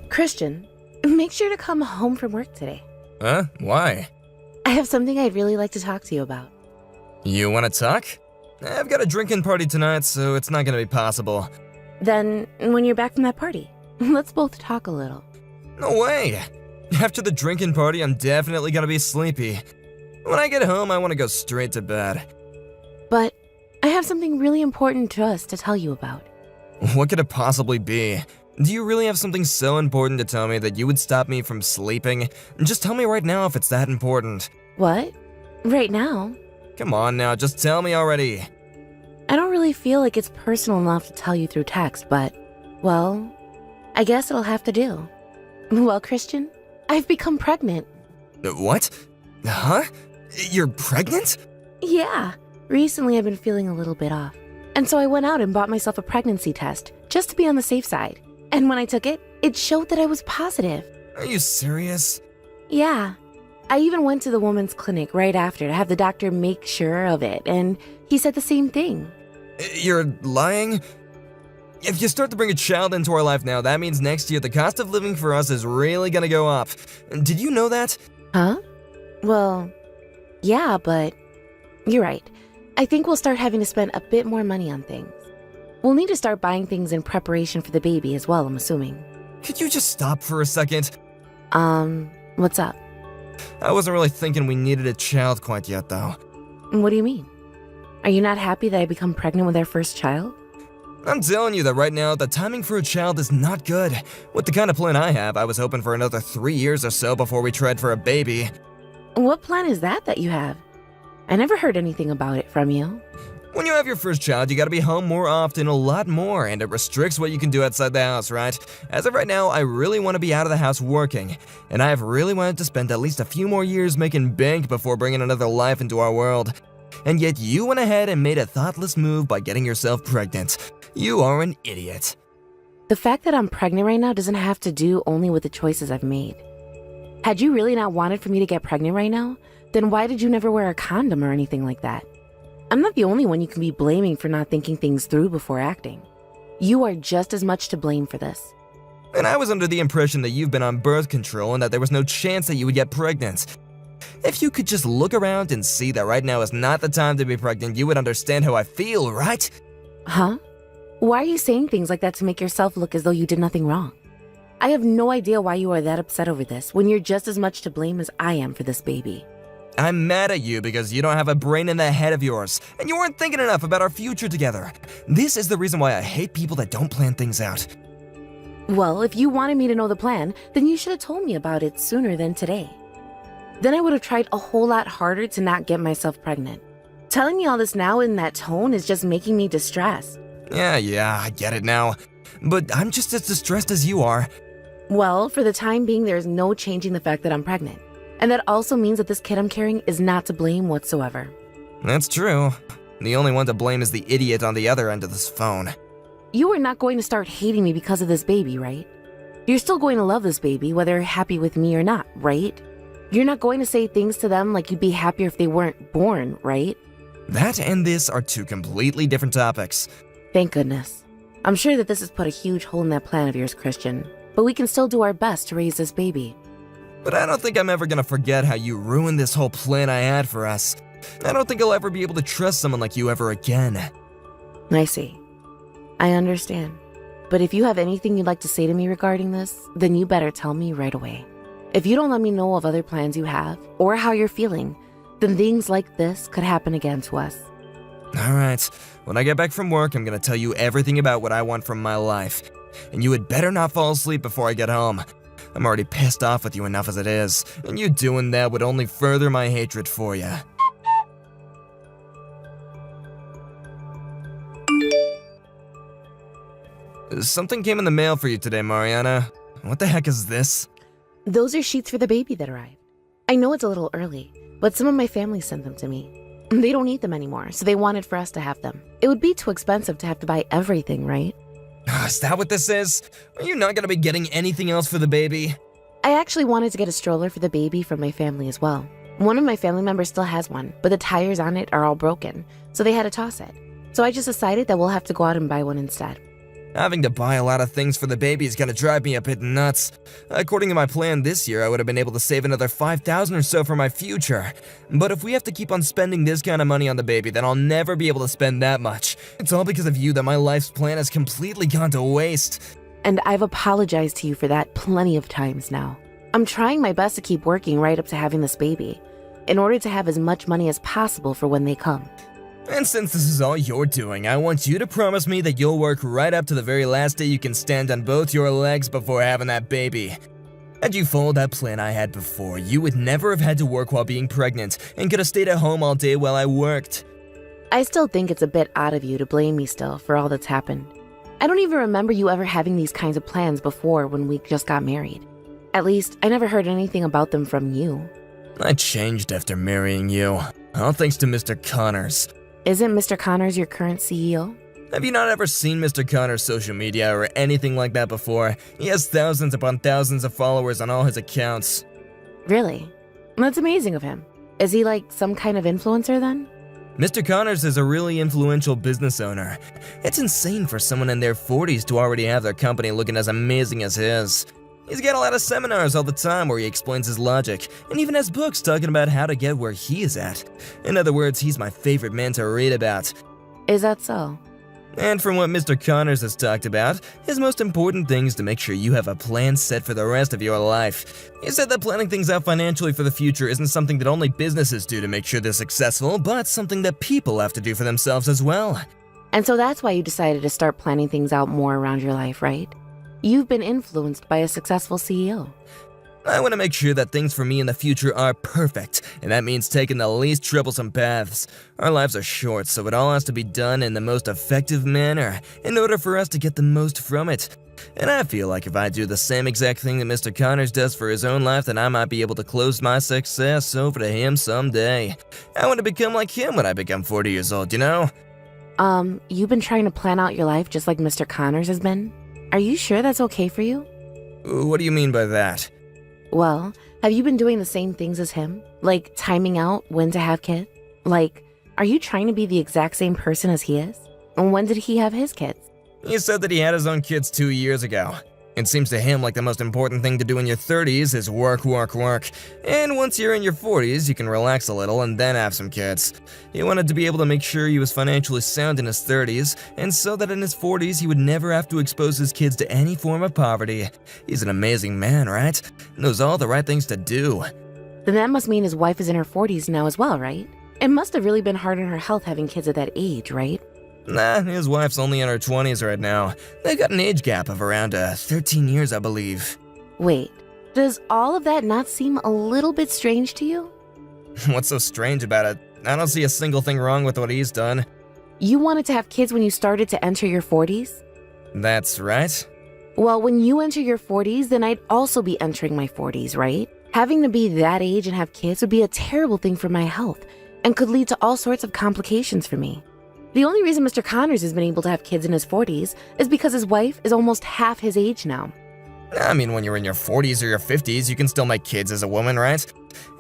Christian, make sure to come home from work today. Huh? Why? I have something I'd really like to talk to you about. You wanna talk? I've got a drinking party tonight, so it's not gonna be possible. Then, when you're back from that party, let's both talk a little. No way! After the drinking party, I'm definitely gonna be sleepy. When I get home, I wanna go straight to bed. But I have something really important to us to tell you about. What could it possibly be? Do you really have something so important to tell me that you would stop me from sleeping? Just tell me right now if it's that important. What? Right now? Come on now, just tell me already. I don't really feel like it's personal enough to tell you through text, but, well, I guess it'll have to do. Well, Christian, I've become pregnant. What? Huh? You're pregnant? Yeah. Recently I've been feeling a little bit off. And so I went out and bought myself a pregnancy test, just to be on the safe side. And when I took it, it showed that I was positive. Are you serious? Yeah. I even went to the woman's clinic right after to have the doctor make sure of it, and he said the same thing. You're lying? If you start to bring a child into our life now, that means next year the cost of living for us is really gonna go up. Did you know that? Huh? Well, yeah, but you're right. I think we'll start having to spend a bit more money on things. We'll need to start buying things in preparation for the baby as well, I'm assuming. Could you just stop for a second? What's up? I wasn't really thinking we needed a child quite yet, though. What do you mean? Are you not happy that I become pregnant with our first child? I'm telling you that right now, the timing for a child is not good. With the kind of plan I have, I was hoping for another 3 years or so before we tried for a baby. What plan is that you have? I never heard anything about it from you. When you have your first child, you gotta be home more often, a lot more, and it restricts what you can do outside the house, right? As of right now, I really want to be out of the house working, and I have really wanted to spend at least a few more years making bank before bringing another life into our world. And yet you went ahead and made a thoughtless move by getting yourself pregnant. You are an idiot. The fact that I'm pregnant right now doesn't have to do only with the choices I've made. Had you really not wanted for me to get pregnant right now, then why did you never wear a condom or anything like that? I'm not the only one you can be blaming for not thinking things through before acting. You are just as much to blame for this. And I was under the impression that you've been on birth control and that there was no chance that you would get pregnant. If you could just look around and see that right now is not the time to be pregnant, you would understand how I feel, right? Huh? Why are you saying things like that to make yourself look as though you did nothing wrong? I have no idea why you are that upset over this when you're just as much to blame as I am for this baby. I'm mad at you because you don't have a brain in that head of yours, and you weren't thinking enough about our future together. This is the reason why I hate people that don't plan things out. Well, if you wanted me to know the plan, then you should have told me about it sooner than today. Then I would have tried a whole lot harder to not get myself pregnant. Telling me all this now in that tone is just making me distressed. Yeah, I get it now. But I'm just as distressed as you are. Well, for the time being, there is no changing the fact that I'm pregnant. And that also means that this kid I'm carrying is not to blame whatsoever. That's true. The only one to blame is the idiot on the other end of this phone. You are not going to start hating me because of this baby, right? You're still going to love this baby, whether you're happy with me or not, right? You're not going to say things to them like you'd be happier if they weren't born, right? That and this are two completely different topics. Thank goodness. I'm sure that this has put a huge hole in that plan of yours, Christian. But we can still do our best to raise this baby. But I don't think I'm ever gonna forget how you ruined this whole plan I had for us. I don't think I'll ever be able to trust someone like you ever again. I see. I understand. But if you have anything you'd like to say to me regarding this, then you better tell me right away. If you don't let me know of other plans you have, or how you're feeling, then things like this could happen again to us. Alright, when I get back from work, I'm gonna tell you everything about what I want from my life. And you had better not fall asleep before I get home. I'm already pissed off with you enough as it is, and you doing that would only further my hatred for you. Something came in the mail for you today, Mariana. What the heck is this? Those are sheets for the baby that arrived. I know it's a little early, but some of my family sent them to me. They don't need them anymore, so they wanted for us to have them. It would be too expensive to have to buy everything, right? Is that what this is? Are you not gonna be getting anything else for the baby? I actually wanted to get a stroller for the baby from my family as well. One of my family members still has one, but the tires on it are all broken, so they had to toss it. So I just decided that we'll have to go out and buy one instead. Having to buy a lot of things for the baby is gonna drive me a bit nuts. According to my plan this year, I would have been able to save another $5,000 or so for my future. But if we have to keep on spending this kind of money on the baby, then I'll never be able to spend that much. It's all because of you that my life's plan has completely gone to waste. And I've apologized to you for that plenty of times now. I'm trying my best to keep working right up to having this baby, in order to have as much money as possible for when they come. And since this is all you're doing, I want you to promise me that you'll work right up to the very last day you can stand on both your legs before having that baby. Had you followed that plan I had before, you would never have had to work while being pregnant and could have stayed at home all day while I worked. I still think it's a bit odd of you to blame me still for all that's happened. I don't even remember you ever having these kinds of plans before when we just got married. At least, I never heard anything about them from you. I changed after marrying you, all thanks to Mr. Connors. Isn't Mr. Connors your current CEO? Have you not ever seen Mr. Connors' social media or anything like that before? He has thousands upon thousands of followers on all his accounts. Really? That's amazing of him. Is he like some kind of influencer then? Mr. Connors is a really influential business owner. It's insane for someone in their 40s to already have their company looking as amazing as his. He's got a lot of seminars all the time where he explains his logic, and even has books talking about how to get where he is at. In other words, he's my favorite man to read about. Is that so? And from what Mr. Connors has talked about, his most important thing is to make sure you have a plan set for the rest of your life. He said that planning things out financially for the future isn't something that only businesses do to make sure they're successful, but something that people have to do for themselves as well. And so that's why you decided to start planning things out more around your life, right? You've been influenced by a successful CEO. I want to make sure that things for me in the future are perfect, and that means taking the least troublesome paths. Our lives are short, so it all has to be done in the most effective manner in order for us to get the most from it. And I feel like if I do the same exact thing that Mr. Connors does for his own life, then I might be able to close my success over to him someday. I want to become like him when I become 40 years old, you know? You've been trying to plan out your life just like Mr. Connors has been? Are you sure that's okay for you? What do you mean by that? Well, have you been doing the same things as him? Like timing out when to have kids? Like, are you trying to be the exact same person as he is? And when did he have his kids? He said that he had his own kids 2 years ago. It seems to him like the most important thing to do in your 30s is work. And once you're in your 40s, you can relax a little and then have some kids. He wanted to be able to make sure he was financially sound in his 30s, and so that in his 40s he would never have to expose his kids to any form of poverty. He's an amazing man, right? Knows all the right things to do. Then that must mean his wife is in her 40s now as well, right? It must have really been hard on her health having kids at that age, right? Nah, his wife's only in her 20s right now. They've got an age gap of around 13 years, I believe. Wait, does all of that not seem a little bit strange to you? What's so strange about it? I don't see a single thing wrong with what he's done. You wanted to have kids when you started to enter your 40s? That's right. Well, when you enter your 40s, then I'd also be entering my 40s, right? Having to be that age and have kids would be a terrible thing for my health and could lead to all sorts of complications for me. The only reason Mr. Connors has been able to have kids in his 40s is because his wife is almost half his age now. I mean, when you're in your 40s or your 50s, you can still make kids as a woman, right?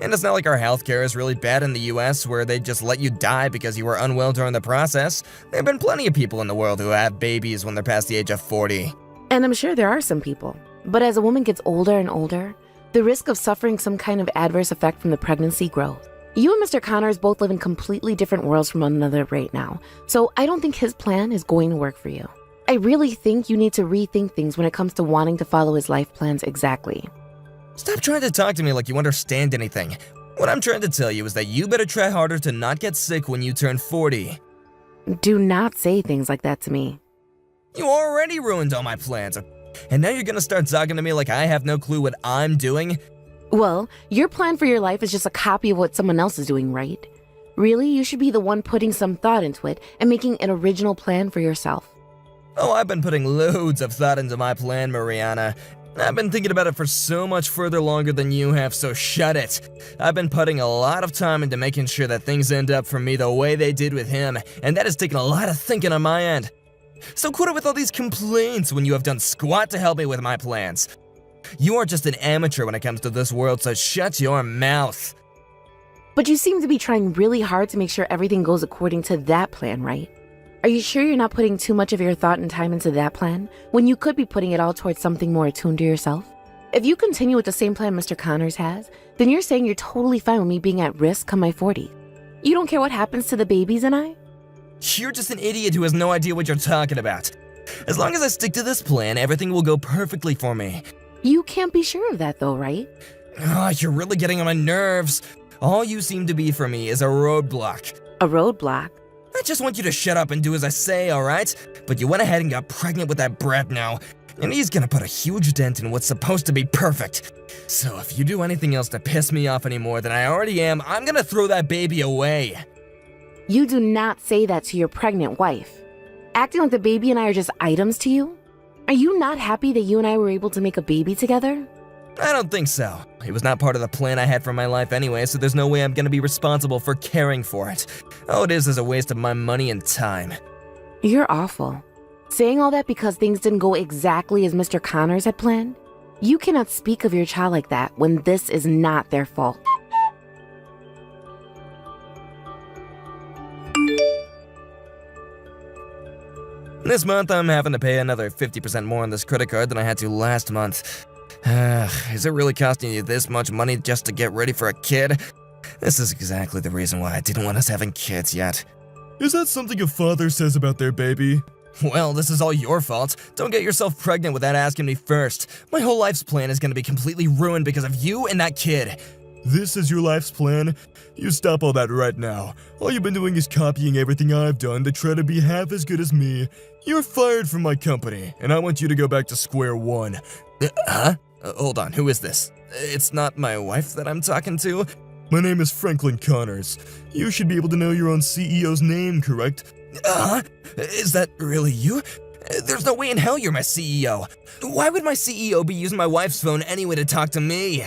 And it's not like our healthcare is really bad in the US where they just let you die because you were unwell during the process. There have been plenty of people in the world who have babies when they're past the age of 40. And I'm sure there are some people. But as a woman gets older and older, the risk of suffering some kind of adverse effect from the pregnancy grows. You and Mr. Connors both live in completely different worlds from one another right now, so I don't think his plan is going to work for you. I really think you need to rethink things when it comes to wanting to follow his life plans exactly. Stop trying to talk to me like you understand anything. What I'm trying to tell you is that you better try harder to not get sick when you turn 40. Do not say things like that to me. You already ruined all my plans, and now you're gonna start talking to me like I have no clue what I'm doing? Well, your plan for your life is just a copy of what someone else is doing, right? Really, you should be the one putting some thought into it and making an original plan for yourself. Oh, I've been putting loads of thought into my plan, Mariana. I've been thinking about it for so much further longer than you have, so shut it. I've been putting a lot of time into making sure that things end up for me the way they did with him, and that has taken a lot of thinking on my end. So quit it with all these complaints when you have done squat to help me with my plans. You are just an amateur when it comes to this world, so shut your mouth. But you seem to be trying really hard to make sure everything goes according to that plan, right? Are you sure you're not putting too much of your thought and time into that plan when you could be putting it all towards something more attuned to yourself? If you continue with the same plan Mr. Connors has, then you're saying you're totally fine with me being at risk come my 40s. You don't care what happens to the babies and I? You're just an idiot who has no idea what you're talking about. As long as I stick to this plan, everything will go perfectly for me. You can't be sure of that though, right? Oh, you're really getting on my nerves. All you seem to be for me is a roadblock. A roadblock? I just want you to shut up and do as I say, alright? But you went ahead and got pregnant with that brat now, and he's gonna put a huge dent in what's supposed to be perfect. So if you do anything else to piss me off any more than I already am, I'm gonna throw that baby away. You do not say that to your pregnant wife. Acting like the baby and I are just items to you? Are you not happy that you and I were able to make a baby together? I don't think so. It was not part of the plan I had for my life anyway, so there's no way I'm gonna be responsible for caring for it. All it is a waste of my money and time. You're awful. Saying all that because things didn't go exactly as Mr. Connors had planned? You cannot speak of your child like that when this is not their fault. This month, I'm having to pay another 50% more on this credit card than I had to last month. Is it really costing you this much money just to get ready for a kid? This is exactly the reason why I didn't want us having kids yet. Is that something a father says about their baby? Well, this is all your fault. Don't get yourself pregnant without asking me first. My whole life's plan is gonna be completely ruined because of you and that kid. This is your life's plan? You stop all that right now. All you've been doing is copying everything I've done to try to be half as good as me. You're fired from my company, and I want you to go back to square one. Hold on, who is this? It's not my wife that I'm talking to? My name is Franklin Connors. You should be able to know your own CEO's name, correct? Is that really you? There's no way in hell you're my CEO. Why would my CEO be using my wife's phone anyway to talk to me?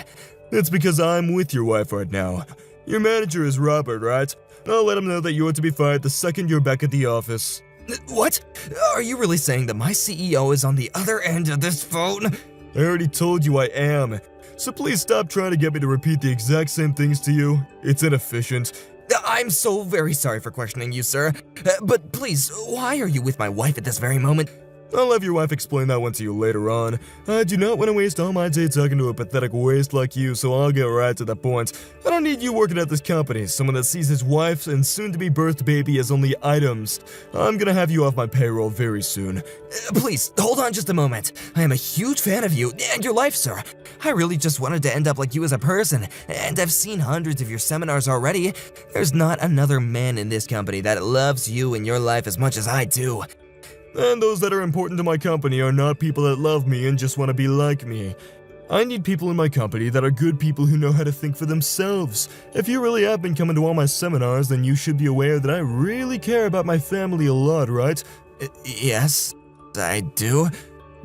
It's because I'm with your wife right now. Your manager is Robert, right? I'll let him know that you're to be fired the second you're back at the office. What? Are you really saying that my CEO is on the other end of this phone? I already told you I am. So please stop trying to get me to repeat the exact same things to you. It's inefficient. I'm so very sorry for questioning you, sir. But please, why are you with my wife at this very moment? I'll have your wife explain that one to you later on. I do not want to waste all my day talking to a pathetic waste like you, so I'll get right to the point. I don't need you working at this company, someone that sees his wife and soon-to-be birthed baby as only items. I'm gonna have you off my payroll very soon. Please, hold on just a moment. I am a huge fan of you and your life, sir. I really just wanted to end up like you as a person, and I've seen hundreds of your seminars already. There's not another man in this company that loves you and your life as much as I do. And those that are important to my company are not people that love me and just want to be like me. I need people in my company that are good people who know how to think for themselves. If you really have been coming to all my seminars, then you should be aware that I really care about my family a lot, right? Yes, I do.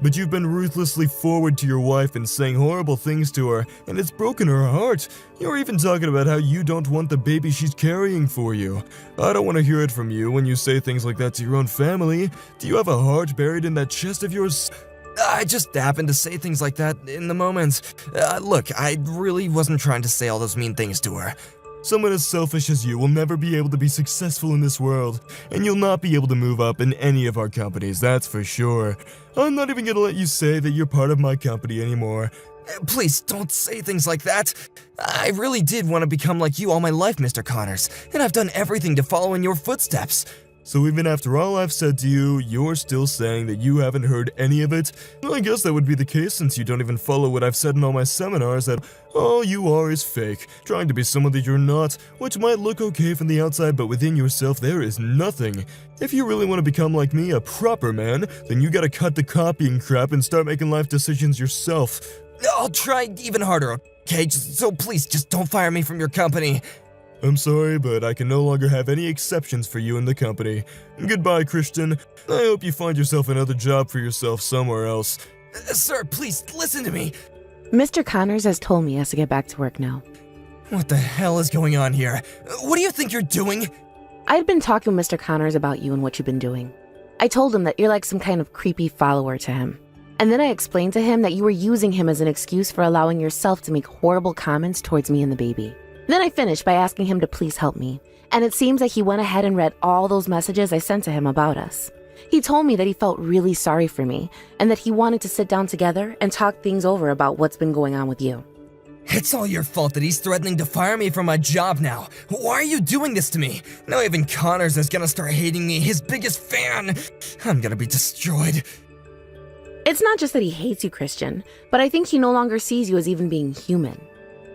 But you've been ruthlessly forward to your wife and saying horrible things to her, and it's broken her heart. You're even talking about how you don't want the baby she's carrying for you. I don't want to hear it from you when you say things like that to your own family. Do you have a heart buried in that chest of yours? I just happened to say things like that in the moment. Look, I really wasn't trying to say all those mean things to her. Someone as selfish as you will never be able to be successful in this world, and you'll not be able to move up in any of our companies, that's for sure. I'm not even gonna let you say that you're part of my company anymore. Please, don't say things like that. I really did want to become like you all my life, Mr. Connors, and I've done everything to follow in your footsteps. So even after all I've said to you, you're still saying that you haven't heard any of it? Well, I guess that would be the case since you don't even follow what I've said in all my seminars, that all you are is fake, trying to be someone that you're not, which might look okay from the outside, but within yourself there is nothing. If you really want to become like me, a proper man, then you gotta cut the copying crap and start making life decisions yourself. I'll try even harder, okay? So please, just don't fire me from your company. I'm sorry, but I can no longer have any exceptions for you in the company. Goodbye, Christian. I hope you find yourself another job for yourself somewhere else. Sir, please, listen to me. Mr. Connors has told me he has to get back to work now. What the hell is going on here? What do you think you're doing? I'd been talking with Mr. Connors about you and what you've been doing. I told him that you're like some kind of creepy follower to him. And then I explained to him that you were using him as an excuse for allowing yourself to make horrible comments towards me and the baby. Then I finished by asking him to please help me, And it seems like he went ahead and read all those messages I sent to him about us. He told me that he felt really sorry for me and that he wanted to sit down together and talk things over about what's been going on with you. It's all your fault that he's threatening to fire me from my job now. Why are you doing this to me? Now even Connors is gonna start hating me, his biggest fan. I'm gonna be destroyed. It's not just that he hates you, Christian, but I think he no longer sees you as even being human.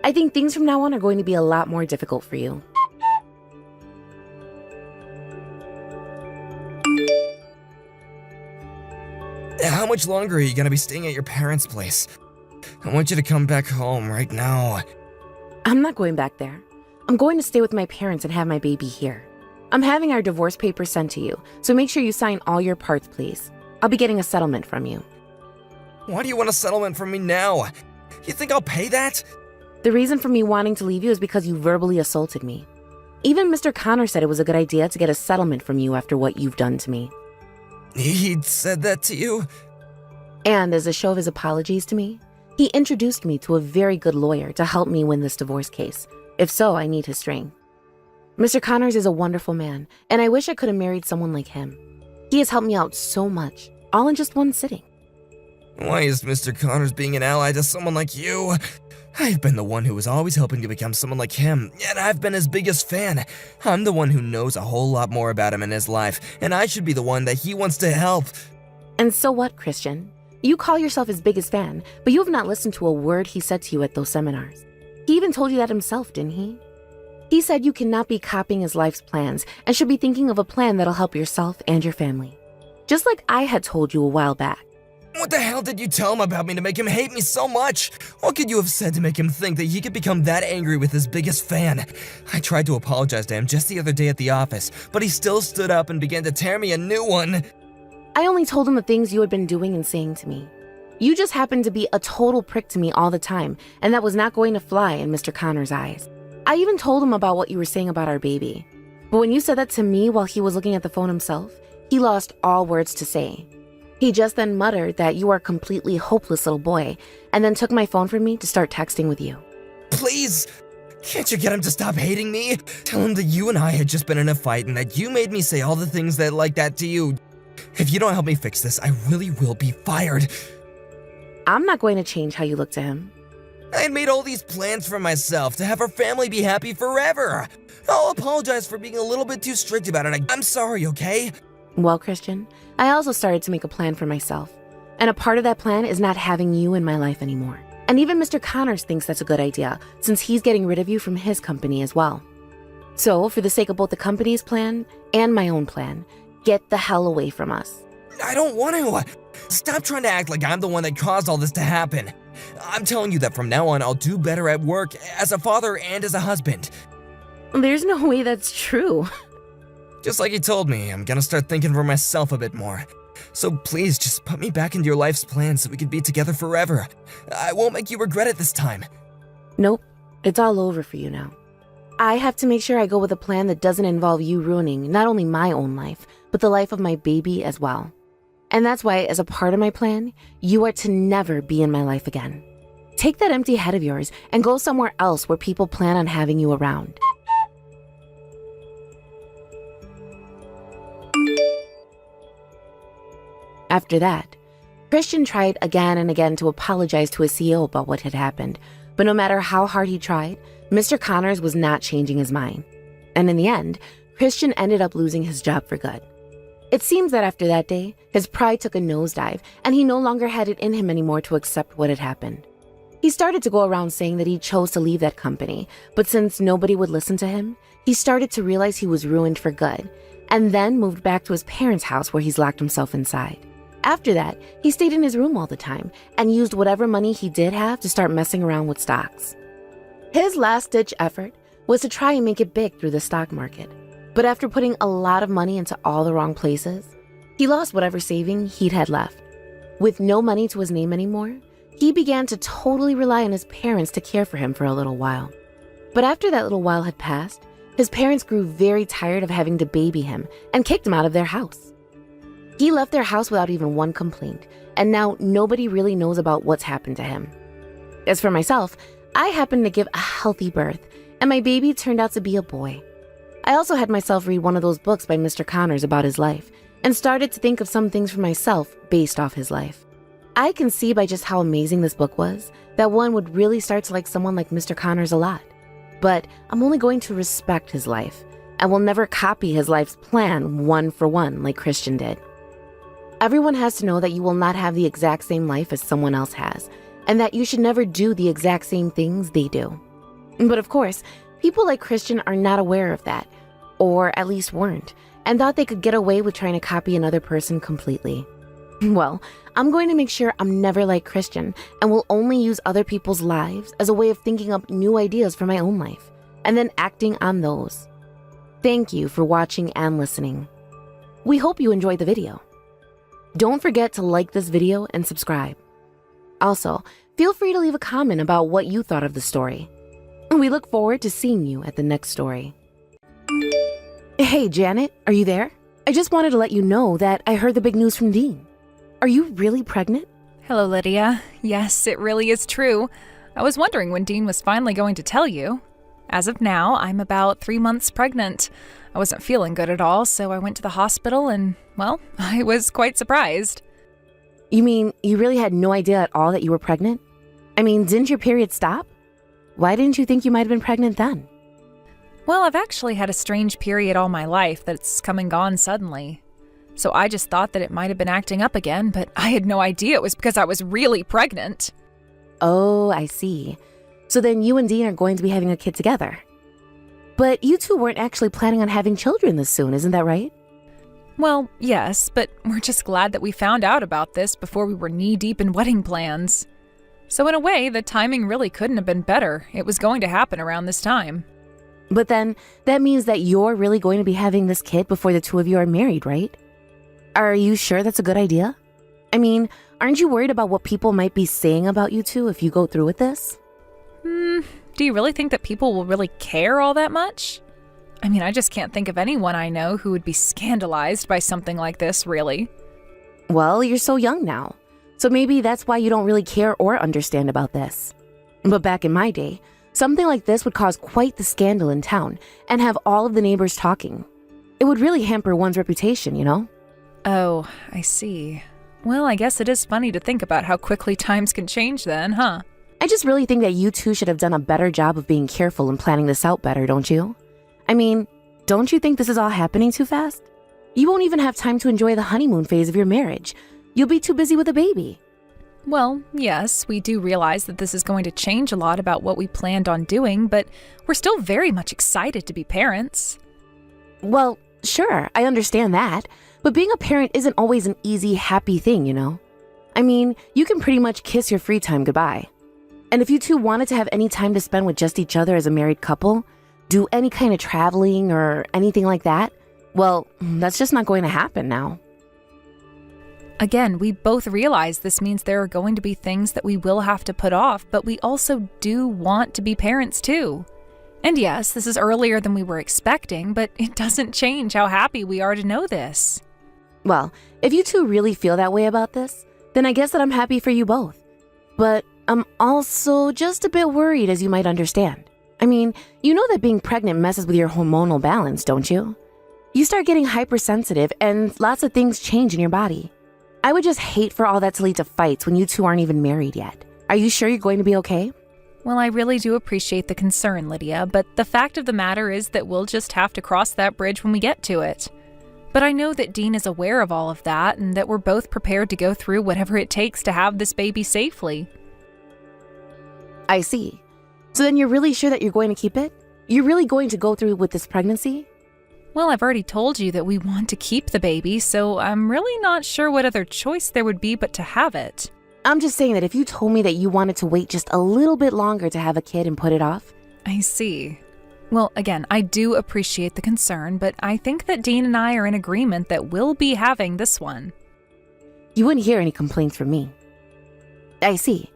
I think things from now on are going to be a lot more difficult for you. How much longer are you gonna be staying at your parents' place? I want you to come back home right now. I'm not going back there. I'm going to stay with my parents and have my baby here. I'm having our divorce papers sent to you, so make sure you sign all your parts, please. I'll be getting a settlement from you. Why do you want a settlement from me now? You think I'll pay that? The reason for me wanting to leave you is because you verbally assaulted me. Even Mr. Connor said it was a good idea to get a settlement from you after what you've done to me. He said that to you? And as a show of his apologies to me, he introduced me to a very good lawyer to help me win this divorce case. If so, I need his string. Mr. Connors is a wonderful man, and I wish I could have married someone like him. He has helped me out so much, all in just one sitting. Why is Mr. Connors being an ally to someone like you? I've been the one who was always hoping to become someone like him, and I've been his biggest fan. I'm the one who knows a whole lot more about him in his life, and I should be the one that he wants to help. And so what, Christian? You call yourself his biggest fan, but you have not listened to a word he said to you at those seminars. He even told you that himself, didn't he? He said you cannot be copying his life's plans and should be thinking of a plan that'll help yourself and your family. Just like I had told you a while back. What the hell did you tell him about me to make him hate me so much? What could you have said to make him think that he could become that angry with his biggest fan? I tried to apologize to him just the other day at the office, but he still stood up and began to tear me a new one. I only told him the things you had been doing and saying to me. You just happened to be a total prick to me all the time, and that was not going to fly in Mr. Connor's eyes. I even told him about what you were saying about our baby. But when you said that to me while he was looking at the phone himself, he lost all words to say. He just then muttered that you are a completely hopeless little boy, and then took my phone from me to start texting with you. Please, can't you get him to stop hating me? Tell him that you and I had just been in a fight and that you made me say all the things that like that to you. If you don't help me fix this, I really will be fired. I'm not going to change how you look to him. I had made all these plans for myself to have our family be happy forever. I'll apologize for being a little bit too strict about it. I'm sorry, okay? Well, Christian, I also started to make a plan for myself. And a part of that plan is not having you in my life anymore. And even Mr. Connors thinks that's a good idea, since he's getting rid of you from his company as well. So, for the sake of both the company's plan and my own plan, get the hell away from us. I don't want to. Stop trying to act like I'm the one that caused all this to happen. I'm telling you that from now on, I'll do better at work, as a father and as a husband. There's no way that's true. Just like you told me, I'm gonna start thinking for myself a bit more. So please, just put me back into your life's plan so we can be together forever. I won't make you regret it this time. Nope, it's all over for you now. I have to make sure I go with a plan that doesn't involve you ruining not only my own life, but the life of my baby as well. And that's why, as a part of my plan, you are to never be in my life again. Take that empty head of yours and go somewhere else where people plan on having you around. After that, Christian tried again and again to apologize to his CEO about what had happened, but no matter how hard he tried, Mr. Connors was not changing his mind. And in the end, Christian ended up losing his job for good. It seems that after that day, his pride took a nosedive, and he no longer had it in him anymore to accept what had happened. He started to go around saying that he chose to leave that company, but since nobody would listen to him, he started to realize he was ruined for good, and then moved back to his parents' house where he's locked himself inside. After that, he stayed in his room all the time and used whatever money he did have to start messing around with stocks. His last-ditch effort was to try and make it big through the stock market. But after putting a lot of money into all the wrong places, he lost whatever saving he'd had left. With no money to his name anymore, he began to totally rely on his parents to care for him for a little while. But after that little while had passed, his parents grew very tired of having to baby him and kicked him out of their house. He left their house without even one complaint, and now nobody really knows about what's happened to him. As for myself, I happened to give a healthy birth, and my baby turned out to be a boy. I also had myself read one of those books by Mr. Connors about his life and started to think of some things for myself based off his life. I can see by just how amazing this book was that one would really start to like someone like Mr. Connors a lot. But I'm only going to respect his life and will never copy his life's plan one for one like Christian did. Everyone has to know that you will not have the exact same life as someone else has, and that you should never do the exact same things they do. But of course, people like Christian are not aware of that, or at least weren't, and thought they could get away with trying to copy another person completely. Well, I'm going to make sure I'm never like Christian and will only use other people's lives as a way of thinking up new ideas for my own life, and then acting on those. Thank you for watching and listening. We hope you enjoyed the video. Don't forget to like this video and subscribe. Also, feel free to leave a comment about what you thought of the story. We look forward to seeing you at the next story. Hey, Janet, are you there? I just wanted to let you know that I heard the big news from Dean. Are you really pregnant? Hello, Lydia. Yes, it really is true. I was wondering when Dean was finally going to tell you. As of now, I'm about 3 months pregnant. I wasn't feeling good at all, so I went to the hospital and, well, I was quite surprised. You mean you really had no idea at all that you were pregnant? I mean, didn't your period stop? Why didn't you think you might have been pregnant then? Well, I've actually had a strange period all my life that's come and gone suddenly. So I just thought that it might have been acting up again, but I had no idea it was because I was really pregnant. Oh, I see. So then you and Dean are going to be having a kid together. But you two weren't actually planning on having children this soon, isn't that right? Well, yes, but we're just glad that we found out about this before we were knee-deep in wedding plans. So in a way, the timing really couldn't have been better. It was going to happen around this time. But then that means that you're really going to be having this kid before the two of you are married, right? Are you sure that's a good idea? I mean, aren't you worried about what people might be saying about you two if you go through with this? Do you really think that people will really care all that much? I mean, I just can't think of anyone I know who would be scandalized by something like this, really. Well, you're so young now, so maybe that's why you don't really care or understand about this. But back in my day, something like this would cause quite the scandal in town and have all of the neighbors talking. It would really hamper one's reputation, you know? Oh, I see. Well, I guess it is funny to think about how quickly times can change then, huh? I just really think that you two should have done a better job of being careful and planning this out better, don't you? I mean, don't you think this is all happening too fast? You won't even have time to enjoy the honeymoon phase of your marriage. You'll be too busy with a baby. Well, yes, we do realize that this is going to change a lot about what we planned on doing, but we're still very much excited to be parents. Well, sure, I understand that. But being a parent isn't always an easy, happy thing, you know? I mean, you can pretty much kiss your free time goodbye. And if you two wanted to have any time to spend with just each other as a married couple, do any kind of traveling or anything like that, well, that's just not going to happen now. Again, we both realize this means there are going to be things that we will have to put off, but we also do want to be parents too. And yes, this is earlier than we were expecting, but it doesn't change how happy we are to know this. Well, if you two really feel that way about this, then I guess that I'm happy for you both. But I'm also just a bit worried, as you might understand. I mean, you know that being pregnant messes with your hormonal balance, don't you? You start getting hypersensitive and lots of things change in your body. I would just hate for all that to lead to fights when you two aren't even married yet. Are you sure you're going to be okay? Well, I really do appreciate the concern, Lydia, but the fact of the matter is that we'll just have to cross that bridge when we get to it. But I know that Dean is aware of all of that and that we're both prepared to go through whatever it takes to have this baby safely. I see. So then you're really sure that you're going to keep it? You're really going to go through with this pregnancy? Well, I've already told you that we want to keep the baby, so I'm really not sure what other choice there would be but to have it. I'm just saying that if you told me that you wanted to wait just a little bit longer to have a kid and put it off. I see. Well, again, I do appreciate the concern, but I think that Dean and I are in agreement that we'll be having this one. You wouldn't hear any complaints from me. I see.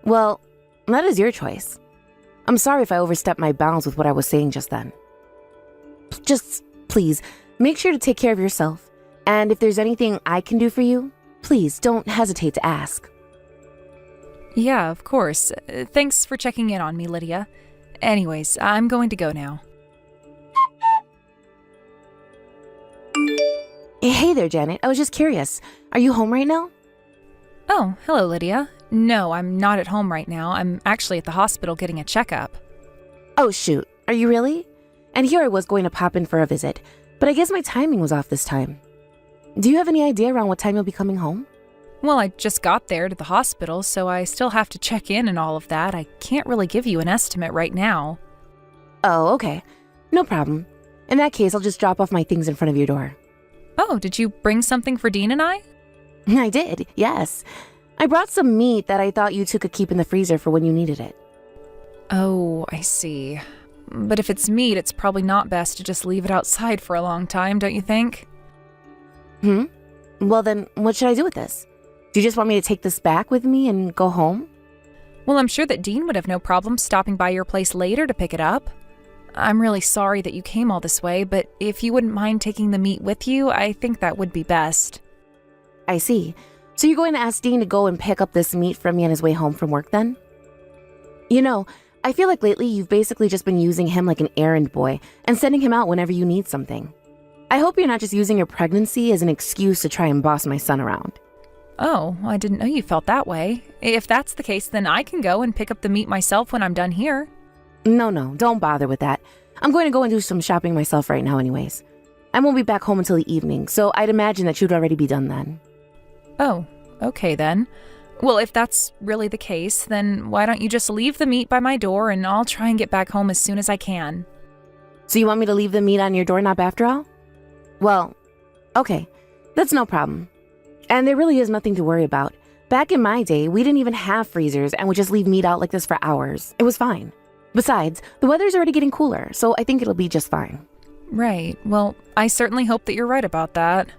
Well, that is your choice. I'm sorry if I overstepped my bounds with what I was saying just then. Just, please, make sure to take care of yourself. And if there's anything I can do for you, please don't hesitate to ask. Yeah, of course. Thanks for checking in on me, Lydia. Anyways, I'm going to go now. Hey there, Janet. I was just curious. Are you home right now? Oh, hello, Lydia. No, I'm not at home right now. I'm actually at the hospital getting a checkup. Oh, shoot. Are you really? And here I was going to pop in for a visit, but I guess my timing was off this time. Do you have any idea around what time you'll be coming home? Well, I just got there to the hospital, so I still have to check in and all of that. I can't really give you an estimate right now. Oh, okay. No problem. In that case, I'll just drop off my things in front of your door. Oh, did you bring something for Dean and I? I did, yes. I brought some meat that I thought you two could keep in the freezer for when you needed it. Oh, I see. But if it's meat, it's probably not best to just leave it outside for a long time, don't you think? Well then, what should I do with this? Do you just want me to take this back with me and go home? Well, I'm sure that Dean would have no problem stopping by your place later to pick it up. I'm really sorry that you came all this way, but if you wouldn't mind taking the meat with you, I think that would be best. I see. So you're going to ask Dean to go and pick up this meat from me on his way home from work then? You know, I feel like lately you've basically just been using him like an errand boy and sending him out whenever you need something. I hope you're not just using your pregnancy as an excuse to try and boss my son around. Oh, I didn't know you felt that way. If that's the case, then I can go and pick up the meat myself when I'm done here. No, don't bother with that. I'm going to go and do some shopping myself right now anyways. I won't be back home until the evening, so I'd imagine that you'd already be done then. Oh, okay then. Well, if that's really the case, then why don't you just leave the meat by my door and I'll try and get back home as soon as I can. So you want me to leave the meat on your doorknob after all? Well, okay, that's no problem. And there really is nothing to worry about. Back in my day, we didn't even have freezers and would just leave meat out like this for hours. It was fine. Besides, the weather's already getting cooler, so I think it'll be just fine. Right. Well, I certainly hope that you're right about that.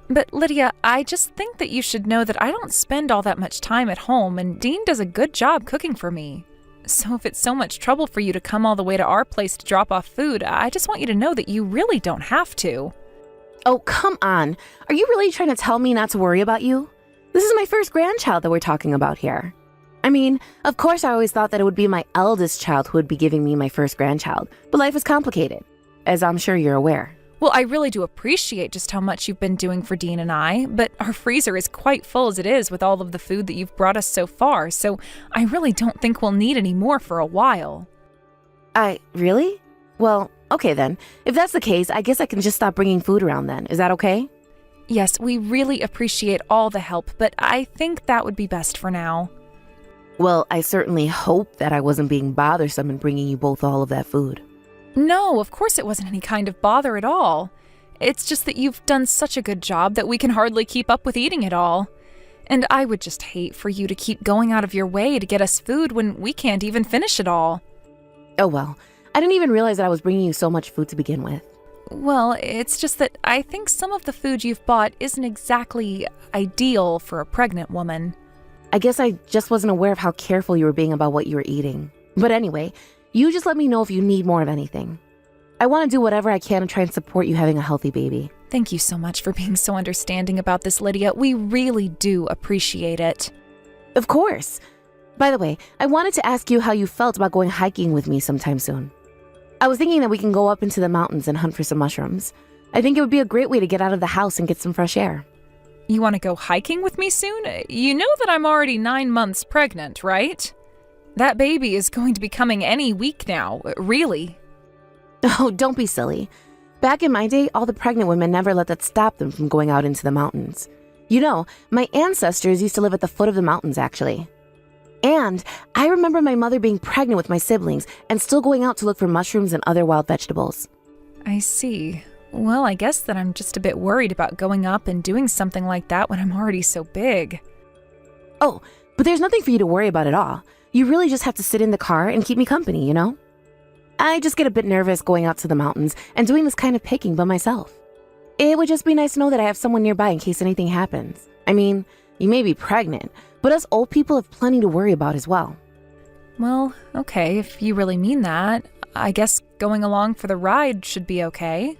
But Lydia, I just think that you should know that I don't spend all that much time at home, and Dean does a good job cooking for me. So if it's so much trouble for you to come all the way to our place to drop off food, I just want you to know that you really don't have to. Oh, come on. Are you really trying to tell me not to worry about you? This is my first grandchild that we're talking about here. I mean, of course I always thought that it would be my eldest child who would be giving me my first grandchild, but life is complicated, as I'm sure you're aware. Well, I really do appreciate just how much you've been doing for Dean and I, but our freezer is quite full as it is with all of the food that you've brought us so far, so I really don't think we'll need any more for a while. Really? Well, okay then. If that's the case, I guess I can just stop bringing food around then. Is that okay? Yes, we really appreciate all the help, but I think that would be best for now. Well, I certainly hope that I wasn't being bothersome in bringing you both all of that food. No, of course it wasn't any kind of bother at all. It's just that you've done such a good job that we can hardly keep up with eating it all. And I would just hate for you to keep going out of your way to get us food when we can't even finish it all. Oh well, I didn't even realize that I was bringing you so much food to begin with. Well, it's just that I think some of the food you've bought isn't exactly ideal for a pregnant woman. I guess I just wasn't aware of how careful you were being about what you were eating. But anyway, you just let me know if you need more of anything. I want to do whatever I can to try and support you having a healthy baby. Thank you so much for being so understanding about this, Lydia. We really do appreciate it. Of course. By the way, I wanted to ask you how you felt about going hiking with me sometime soon. I was thinking that we can go up into the mountains and hunt for some mushrooms. I think it would be a great way to get out of the house and get some fresh air. You want to go hiking with me soon? You know that I'm already 9 months pregnant, right? That baby is going to be coming any week now, really. Oh, don't be silly. Back in my day, all the pregnant women never let that stop them from going out into the mountains. You know, my ancestors used to live at the foot of the mountains, actually. And I remember my mother being pregnant with my siblings and still going out to look for mushrooms and other wild vegetables. I see. Well, I guess that I'm just a bit worried about going up and doing something like that when I'm already so big. Oh, but there's nothing for you to worry about at all. You really just have to sit in the car and keep me company, you know? I just get a bit nervous going out to the mountains and doing this kind of picking by myself. It would just be nice to know that I have someone nearby in case anything happens. I mean, you may be pregnant, but us old people have plenty to worry about as well. Well, okay, if you really mean that, I guess going along for the ride should be okay.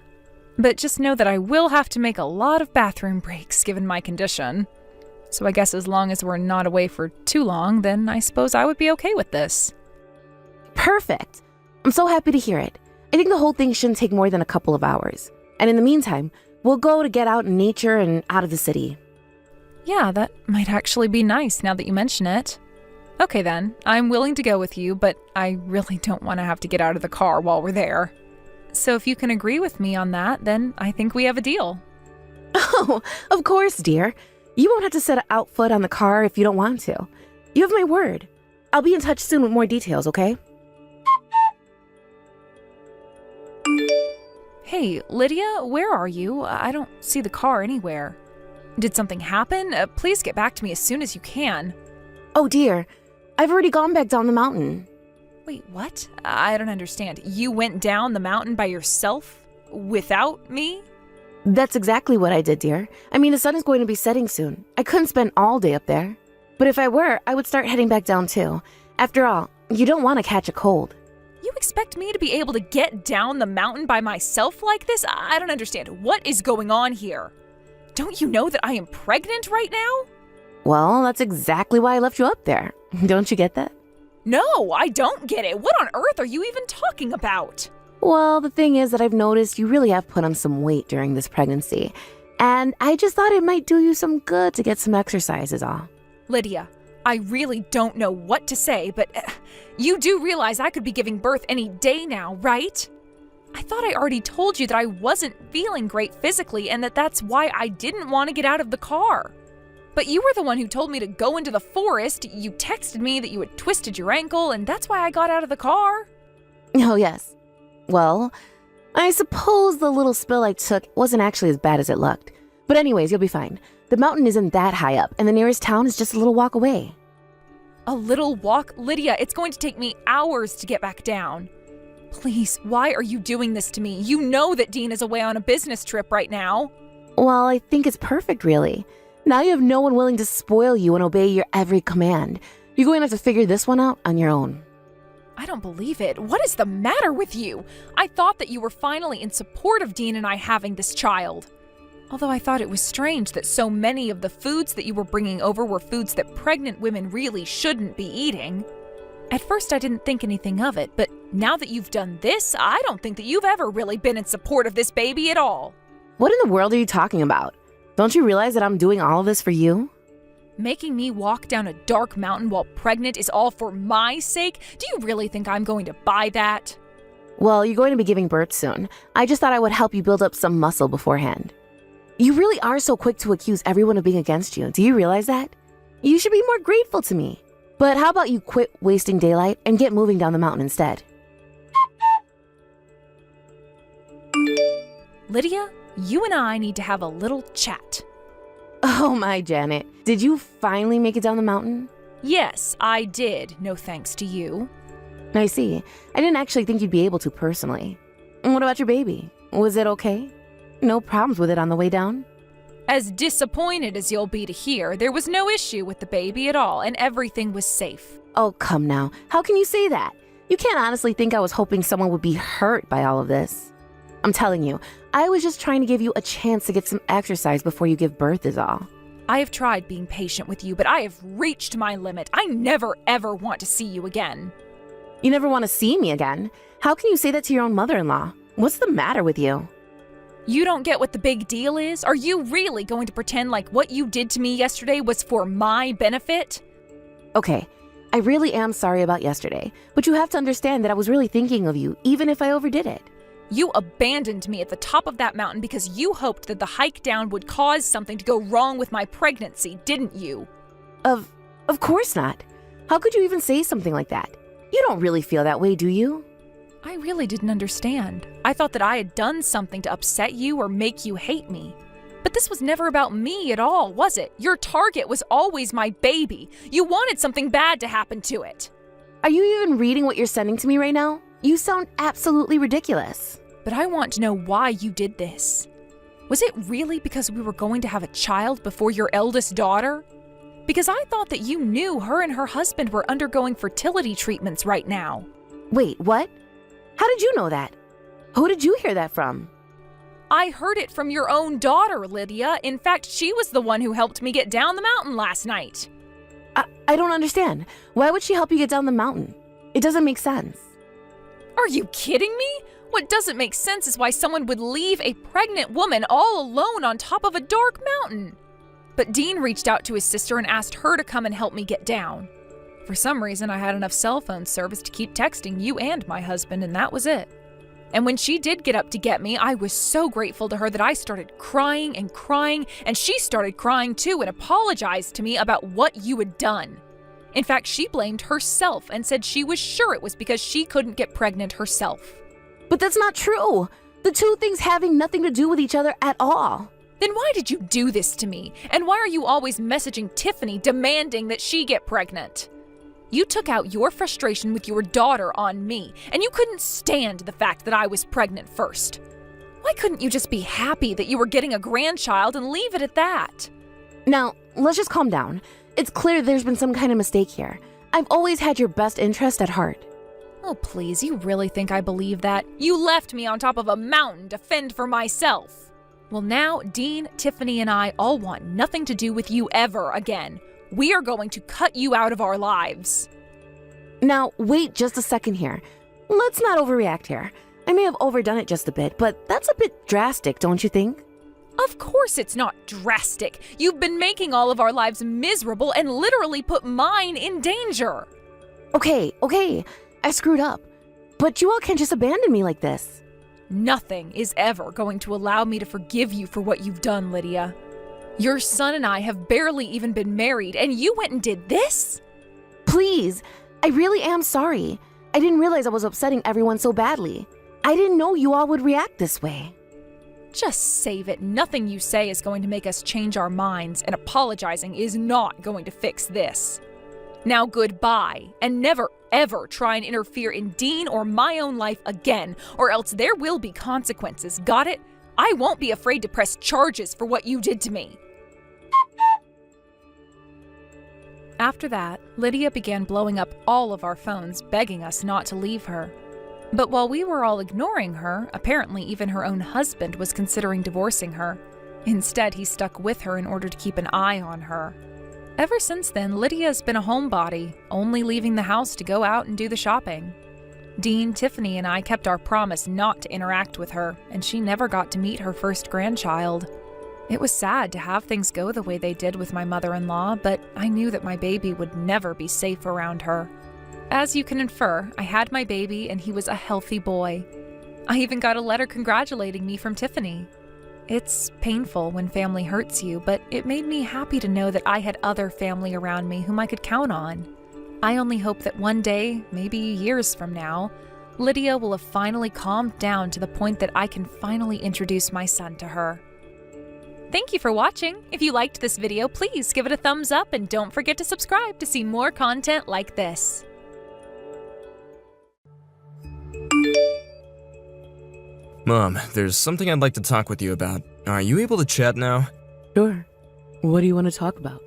But just know that I will have to make a lot of bathroom breaks given my condition. So I guess as long as we're not away for too long, then I suppose I would be okay with this. Perfect. I'm so happy to hear it. I think the whole thing shouldn't take more than a couple of hours. And in the meantime, We'll go to get out in nature and out of the city. Yeah, that might actually be nice now that you mention it. Okay then, I'm willing to go with you, but I really don't want to have to get out of the car while we're there. So if you can agree with me on that, then I think we have a deal. Oh, of course, dear. You won't have to set out foot on the car if you don't want to. You have my word. I'll be in touch soon with more details, okay? Hey, Lydia, where are you? I don't see the car anywhere. Did something happen? Please get back to me as soon as you can. Oh, dear. I've already gone back down the mountain. Wait, what? I don't understand. You went down the mountain by yourself? Without me? That's exactly what I did, dear. I mean, the sun is going to be setting soon. I couldn't spend all day up there. But if I were, I would start heading back down too. After all, you don't want to catch a cold. You expect me to be able to get down the mountain by myself like this? I don't understand. What is going on here? Don't you know that I am pregnant right now? Well, that's exactly why I left you up there. Don't you get that? No, I don't get it. What on earth are you even talking about? Well, the thing is that I've noticed you really have put on some weight during this pregnancy. And I just thought it might do you some good to get some exercise is all. Lydia, I really don't know what to say, but you do realize I could be giving birth any day now, right? I thought I already told you that I wasn't feeling great physically and that's why I didn't want to get out of the car. But you were the one who told me to go into the forest. You texted me that you had twisted your ankle, and that's why I got out of the car. Oh, yes. Well, I suppose the little spill I took wasn't actually as bad as it looked. But anyways, you'll be fine. The mountain isn't that high up, and the nearest town is just a little walk away. A little walk? Lydia, it's going to take me hours to get back down. Please, why are you doing this to me? You know that Dean is away on a business trip right now. Well, I think it's perfect, really. Now you have no one willing to spoil you and obey your every command. You're going to have to figure this one out on your own. I don't believe it. What is the matter with you? I thought that you were finally in support of Dean and I having this child. Although I thought it was strange that so many of the foods that you were bringing over were foods that pregnant women really shouldn't be eating. At first I didn't think anything of it, but now that you've done this, I don't think that you've ever really been in support of this baby at all. What in the world are you talking about? Don't you realize that I'm doing all of this for you? Making me walk down a dark mountain while pregnant is all for my sake? Do you really think I'm going to buy that? Well, you're going to be giving birth soon. I just thought I would help you build up some muscle beforehand. You really are so quick to accuse everyone of being against you. Do you realize that? You should be more grateful to me. But how about you quit wasting daylight and get moving down the mountain instead? Lydia, you and I need to have a little chat. Oh my, Janet. Did you finally make it down the mountain? Yes, I did, no thanks to you. I see. I didn't actually think you'd be able to personally. And what about your baby? Was it okay? No problems with it on the way down? As disappointed as you'll be to hear, there was no issue with the baby at all, and everything was safe. Oh, come now. How can you say that? You can't honestly think I was hoping someone would be hurt by all of this. I'm telling you, I was just trying to give you a chance to get some exercise before you give birth is all. I have tried being patient with you, but I have reached my limit. I never, ever want to see you again. You never want to see me again? How can you say that to your own mother-in-law? What's the matter with you? You don't get what the big deal is? Are you really going to pretend like what you did to me yesterday was for my benefit? Okay, I really am sorry about yesterday, but you have to understand that I was really thinking of you, even if I overdid it. You abandoned me at the top of that mountain because you hoped that the hike down would cause something to go wrong with my pregnancy, didn't you? Of course not. How could you even say something like that? You don't really feel that way, do you? I really didn't understand. I thought that I had done something to upset you or make you hate me. But this was never about me at all, was it? Your target was always my baby. You wanted something bad to happen to it. Are you even reading what you're sending to me right now? You sound absolutely ridiculous. But I want to know why you did this. Was it really because we were going to have a child before your eldest daughter? Because I thought that you knew her and her husband were undergoing fertility treatments right now. Wait, what? How did you know that? Who did you hear that from? I heard it from your own daughter, Lydia. In fact, she was the one who helped me get down the mountain last night. I don't understand. Why would she help you get down the mountain? It doesn't make sense. Are you kidding me? What doesn't make sense is why someone would leave a pregnant woman all alone on top of a dark mountain. But Dean reached out to his sister and asked her to come and help me get down. For some reason, I had enough cell phone service to keep texting you and my husband, and that was it. And when she did get up to get me, I was so grateful to her that I started crying, and she started crying too and apologized to me about what you had done. In fact, she blamed herself and said she was sure it was because she couldn't get pregnant herself. But that's not true. The two things having nothing to do with each other at all. Then why did you do this to me? And why are you always messaging Tiffany demanding that she get pregnant? You took out your frustration with your daughter on me, and you couldn't stand the fact that I was pregnant first. Why couldn't you just be happy that you were getting a grandchild and leave it at that? Now, let's just calm down. It's clear there's been some kind of mistake here. I've always had your best interest at heart. Oh, please, you really think I believe that? You left me on top of a mountain to fend for myself. Well, now, Dean, Tiffany, and I all want nothing to do with you ever again. We are going to cut you out of our lives. Now, wait just a second here. Let's not overreact here. I may have overdone it just a bit, but that's a bit drastic, don't you think? Of course it's not drastic. You've been making all of our lives miserable and literally put mine in danger. Okay, I screwed up. But you all can't just abandon me like this. Nothing is ever going to allow me to forgive you for what you've done, Lydia. Your son and I have barely even been married, and you went and did this? Please, I really am sorry. I didn't realize I was upsetting everyone so badly. I didn't know you all would react this way. Just save it. Nothing you say is going to make us change our minds, and apologizing is not going to fix this. Now goodbye, and never ever try and interfere in Dean or my own life again, or else there will be consequences, got it? I won't be afraid to press charges for what you did to me. After that, Lydia began blowing up all of our phones, begging us not to leave her. But while we were all ignoring her, apparently even her own husband was considering divorcing her. Instead, he stuck with her in order to keep an eye on her. Ever since then, Lydia's been a homebody, only leaving the house to go out and do the shopping. Dean, Tiffany, and I kept our promise not to interact with her, and she never got to meet her first grandchild. It was sad to have things go the way they did with my mother-in-law, but I knew that my baby would never be safe around her. As you can infer, I had my baby and he was a healthy boy. I even got a letter congratulating me from Tiffany. It's painful when family hurts you, but it made me happy to know that I had other family around me whom I could count on. I only hope that one day, maybe years from now, Lydia will have finally calmed down to the point that I can finally introduce my son to her. Thank you for watching. If you liked this video, please give it a thumbs up and don't forget to subscribe to see more content like this. Mom, there's something I'd like to talk with you about. Are you able to chat now? Sure. What do you want to talk about?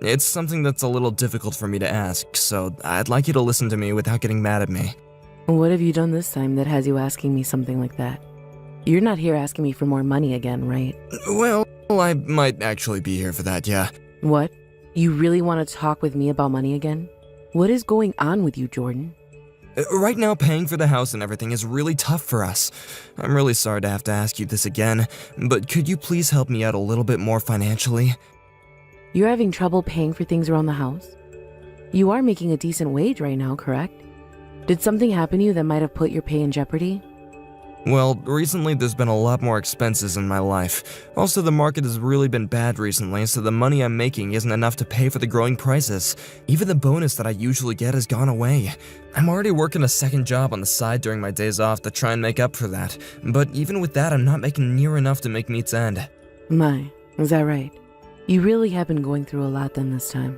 It's something that's a little difficult for me to ask, so I'd like you to listen to me without getting mad at me. What have you done this time that has you asking me something like that? You're not here asking me for more money again, right? Well, I might actually be here for that, yeah. What? You really want to talk with me about money again? What is going on with you, Jordan? Right now, paying for the house and everything is really tough for us. I'm really sorry to have to ask you this again, but could you please help me out a little bit more financially? You're having trouble paying for things around the house? You are making a decent wage right now, correct? Did something happen to you that might have put your pay in jeopardy? Well, recently there's been a lot more expenses in my life. Also, the market has really been bad recently, so the money I'm making isn't enough to pay for the growing prices. Even the bonus that I usually get has gone away. I'm already working a second job on the side during my days off to try and make up for that. But even with that, I'm not making near enough to make meets end. My, is that right? You really have been going through a lot then this time.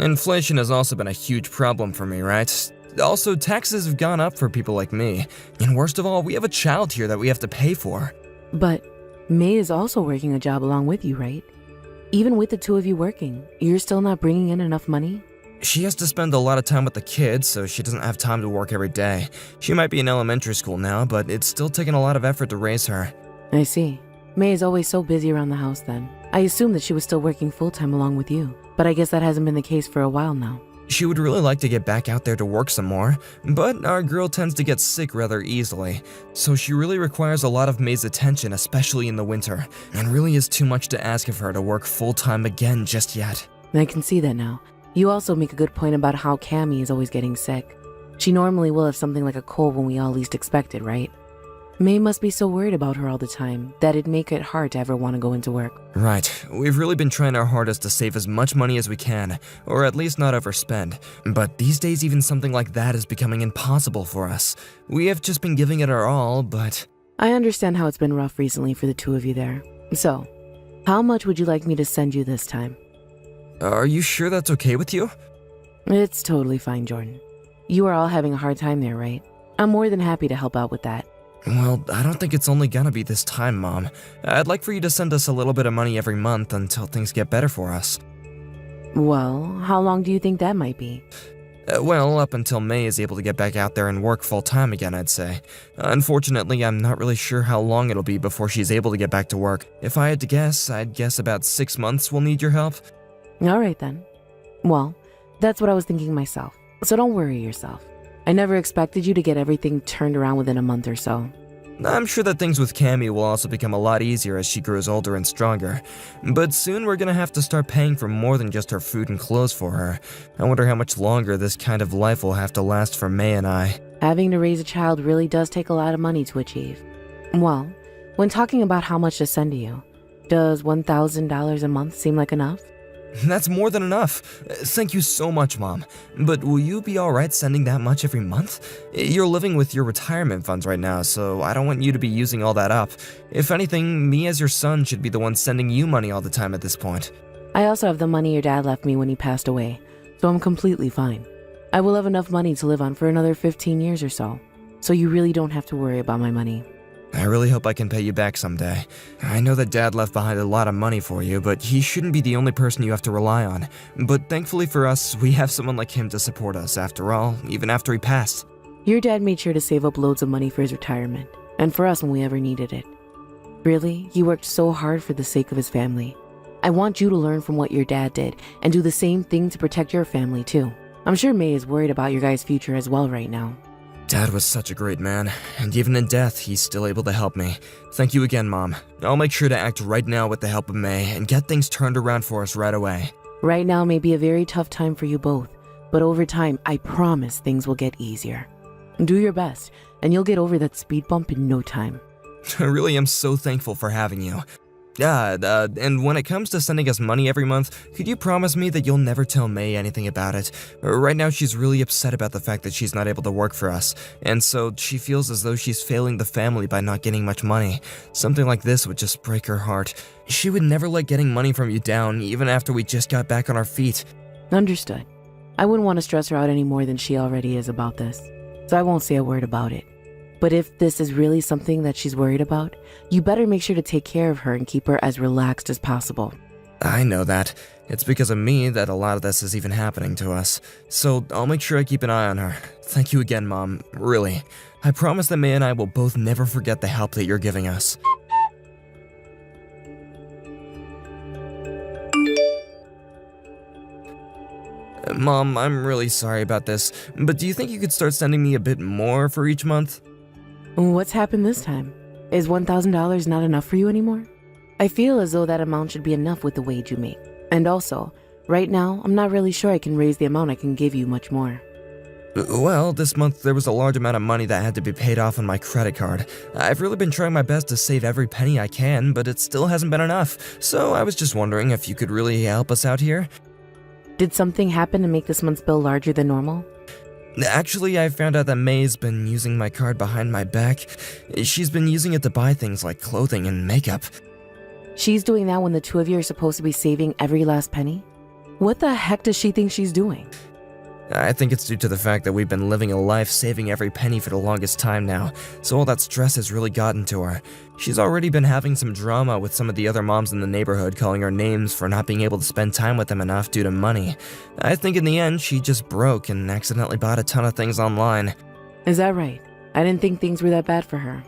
Inflation has also been a huge problem for me, right? Also, taxes have gone up for people like me. And worst of all, we have a child here that we have to pay for. But May is also working a job along with you, right? Even with the two of you working, you're still not bringing in enough money? She has to spend a lot of time with the kids, so she doesn't have time to work every day. She might be in elementary school now, but it's still taking a lot of effort to raise her. I see. May is always so busy around the house then. I assumed that she was still working full-time along with you, but I guess that hasn't been the case for a while now. She would really like to get back out there to work some more, but our girl tends to get sick rather easily, so she really requires a lot of May's attention, especially in the winter, and really is too much to ask of her to work full-time again just yet. I can see that now. You also make a good point about how Cammy is always getting sick. She normally will have something like a cold when we all least expect it, right? May must be so worried about her all the time that it'd make it hard to ever want to go into work. Right. We've really been trying our hardest to save as much money as we can, or at least not overspend. But these days even something like that is becoming impossible for us. We have just been giving it our all, but... I understand how it's been rough recently for the two of you there. So, how much would you like me to send you this time? Are you sure that's okay with you? It's totally fine, Jordan. You are all having a hard time there, right? I'm more than happy to help out with that. Well, I don't think it's only gonna be this time, Mom. I'd like for you to send us a little bit of money every month until things get better for us. Well, how long do you think that might be? Well, up until May is able to get back out there and work full-time again, I'd say. Unfortunately, I'm not really sure how long it'll be before she's able to get back to work. If I had to guess, I'd guess about 6 months we'll need your help. All right then. Well, that's what I was thinking myself. So don't worry yourself. I never expected you to get everything turned around within a month or so. I'm sure that things with Cammy will also become a lot easier as she grows older and stronger. But soon we're gonna have to start paying for more than just her food and clothes for her. I wonder how much longer this kind of life will have to last for May and I. Having to raise a child really does take a lot of money to achieve. Well, when talking about how much to send to you, does $1,000 a month seem like enough? That's more than enough. Thank you so much, Mom. But will you be alright sending that much every month? You're living with your retirement funds right now, so I don't want you to be using all that up. If anything, me as your son should be the one sending you money all the time at this point. I also have the money your dad left me when he passed away, so I'm completely fine. I will have enough money to live on for another 15 years or so you really don't have to worry about my money. I really hope I can pay you back someday. I know that Dad left behind a lot of money for you, but he shouldn't be the only person you have to rely on. But thankfully for us, we have someone like him to support us after all, even after he passed. Your dad made sure to save up loads of money for his retirement, and for us when we ever needed it. Really, he worked so hard for the sake of his family. I want you to learn from what your dad did, and do the same thing to protect your family too. I'm sure May is worried about your guys' future as well right now. Dad was such a great man, and even in death, he's still able to help me. Thank you again, Mom. I'll make sure to act right now with the help of May and get things turned around for us right away. Right now may be a very tough time for you both, but over time, I promise things will get easier. Do your best, and you'll get over that speed bump in no time. I really am so thankful for having you. And when it comes to sending us money every month, could you promise me that you'll never tell May anything about it? Right now, she's really upset about the fact that she's not able to work for us, and so she feels as though she's failing the family by not getting much money. Something like this would just break her heart. She would never let getting money from you down, even after we just got back on our feet. Understood. I wouldn't want to stress her out any more than she already is about this, so I won't say a word about it. But if this is really something that she's worried about, you better make sure to take care of her and keep her as relaxed as possible. I know that. It's because of me that a lot of this is even happening to us. So I'll make sure I keep an eye on her. Thank you again, Mom. Really. I promise that May and I will both never forget the help that you're giving us. Mom, I'm really sorry about this, but do you think you could start sending me a bit more for each month? What's happened this time? Is $1,000 not enough for you anymore? I feel as though that amount should be enough with the wage you make. And also, right now, I'm not really sure I can raise the amount I can give you much more. Well, this month there was a large amount of money that had to be paid off on my credit card. I've really been trying my best to save every penny I can, but it still hasn't been enough. So I was just wondering if you could really help us out here. Did something happen to make this month's bill larger than normal? Actually, I found out that May's been using my card behind my back. She's been using it to buy things like clothing and makeup. She's doing that when the two of you are supposed to be saving every last penny? What the heck does she think she's doing? I think it's due to the fact that we've been living a life saving every penny for the longest time now, so all that stress has really gotten to her. She's already been having some drama with some of the other moms in the neighborhood calling her names for not being able to spend time with them enough due to money. I think in the end, she just broke and accidentally bought a ton of things online. Is that right? I didn't think things were that bad for her.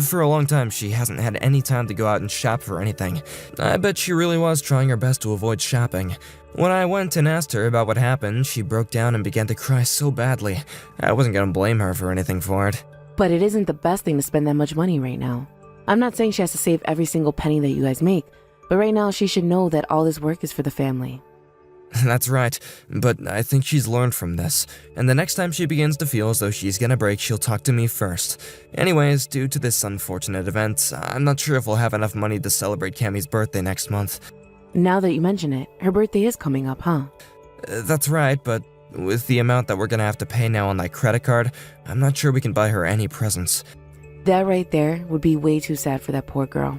For a long time, she hasn't had any time to go out and shop for anything. I bet she really was trying her best to avoid shopping. When I went and asked her about what happened, she broke down and began to cry so badly. I wasn't gonna blame her for anything for it. But it isn't the best thing to spend that much money right now. I'm not saying she has to save every single penny that you guys make, but right now she should know that all this work is for the family. That's right, but I think she's learned from this, and the next time she begins to feel as though she's gonna break, she'll talk to me first. Anyways, due to this unfortunate event, I'm not sure if we'll have enough money to celebrate Cammie's birthday next month. Now that you mention it, her birthday is coming up, huh? That's right, but with the amount that we're gonna have to pay now on that credit card, I'm not sure we can buy her any presents. That right there would be way too sad for that poor girl.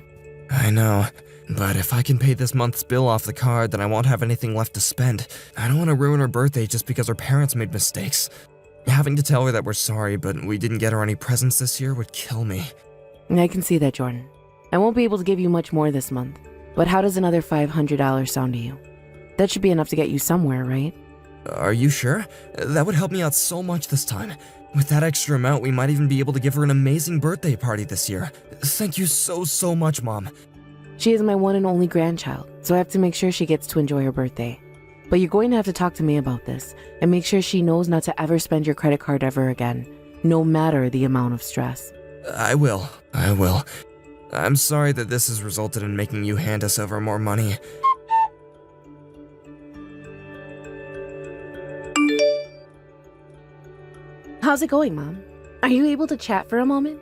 I know, but if I can pay this month's bill off the card, then I won't have anything left to spend. I don't want to ruin her birthday just because her parents made mistakes. Having to tell her that we're sorry, but we didn't get her any presents this year would kill me. I can see that, Jordan. I won't be able to give you much more this month, but how does another $500 sound to you? That should be enough to get you somewhere, right? Are you sure? That would help me out so much this time. With that extra amount, we might even be able to give her an amazing birthday party this year. Thank you so much, Mom. She is my one and only grandchild, so I have to make sure she gets to enjoy her birthday. But you're going to have to talk to me about this and make sure she knows not to ever spend your credit card ever again, no matter the amount of stress. I will. I'm sorry that this has resulted in making you hand us over more money. How's it going, Mom? Are you able to chat for a moment?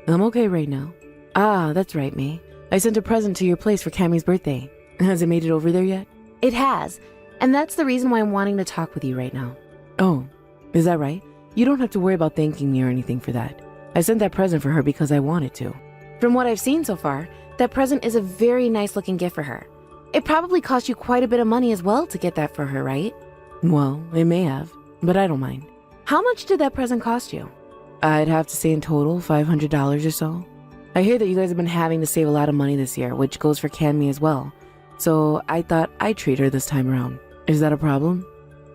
I'm okay right now. Ah, that's right, May. I sent a present to your place for Cammie's birthday. Has it made it over there yet? It has, and that's the reason why I'm wanting to talk with you right now. Oh, is that right? You don't have to worry about thanking me or anything for that. I sent that present for her because I wanted to. From what I've seen so far, that present is a very nice looking gift for her. It probably cost you quite a bit of money as well to get that for her, right? Well, it may have, but I don't mind. How much did that present cost you? I'd have to say in total, $500 or so. I hear that you guys have been having to save a lot of money this year, which goes for Cammie as well. So I thought I'd treat her this time around. Is that a problem?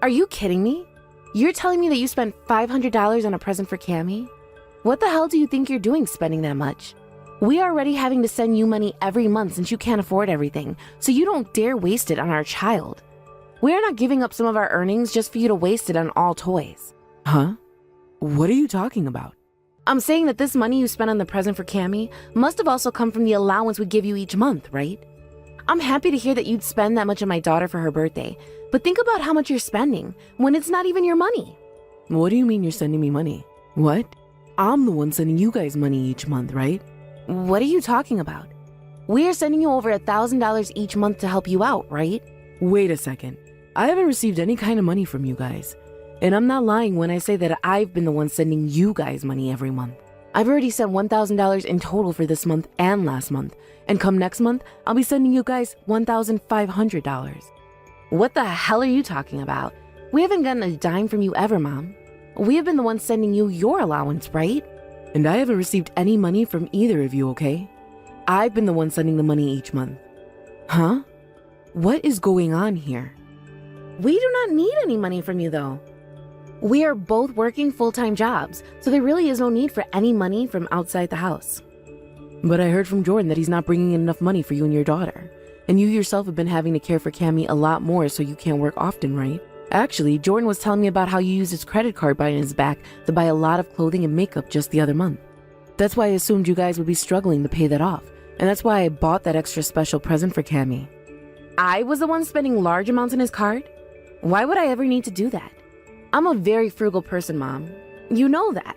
Are you kidding me? You're telling me that you spent $500 on a present for Cammie? What the hell do you think you're doing spending that much? We are already having to send you money every month since you can't afford everything, so you don't dare waste it on our child. We are not giving up some of our earnings just for you to waste it on all toys. Huh? What are you talking about? I'm saying that this money you spent on the present for Cammie must have also come from the allowance we give you each month, right? I'm happy to hear that you'd spend that much on my daughter for her birthday, but think about how much you're spending when it's not even your money. What do you mean you're sending me money? What? I'm the one sending you guys money each month, right? What are you talking about? We are sending you over $1,000 each month to help you out, right? Wait a second. I haven't received any kind of money from you guys. And I'm not lying when I say that I've been the one sending you guys money every month. I've already sent $1,000 in total for this month and last month. And come next month, I'll be sending you guys $1,500. What the hell are you talking about? We haven't gotten a dime from you ever, Mom. We have been the ones sending you your allowance, right? And I haven't received any money from either of you, okay? I've been the one sending the money each month. Huh? What is going on here? We do not need any money from you, though. We are both working full-time jobs, so there really is no need for any money from outside the house. But I heard from Jordan that he's not bringing in enough money for you and your daughter. And you yourself have been having to care for Cammie a lot more, so you can't work often, right? Actually, Jordan was telling me about how you used his credit card behind his back to buy a lot of clothing and makeup just the other month. That's why I assumed you guys would be struggling to pay that off, and that's why I bought that extra special present for Cammie. I was the one spending large amounts on his card? Why would I ever need to do that? I'm a very frugal person, Mom. You know that.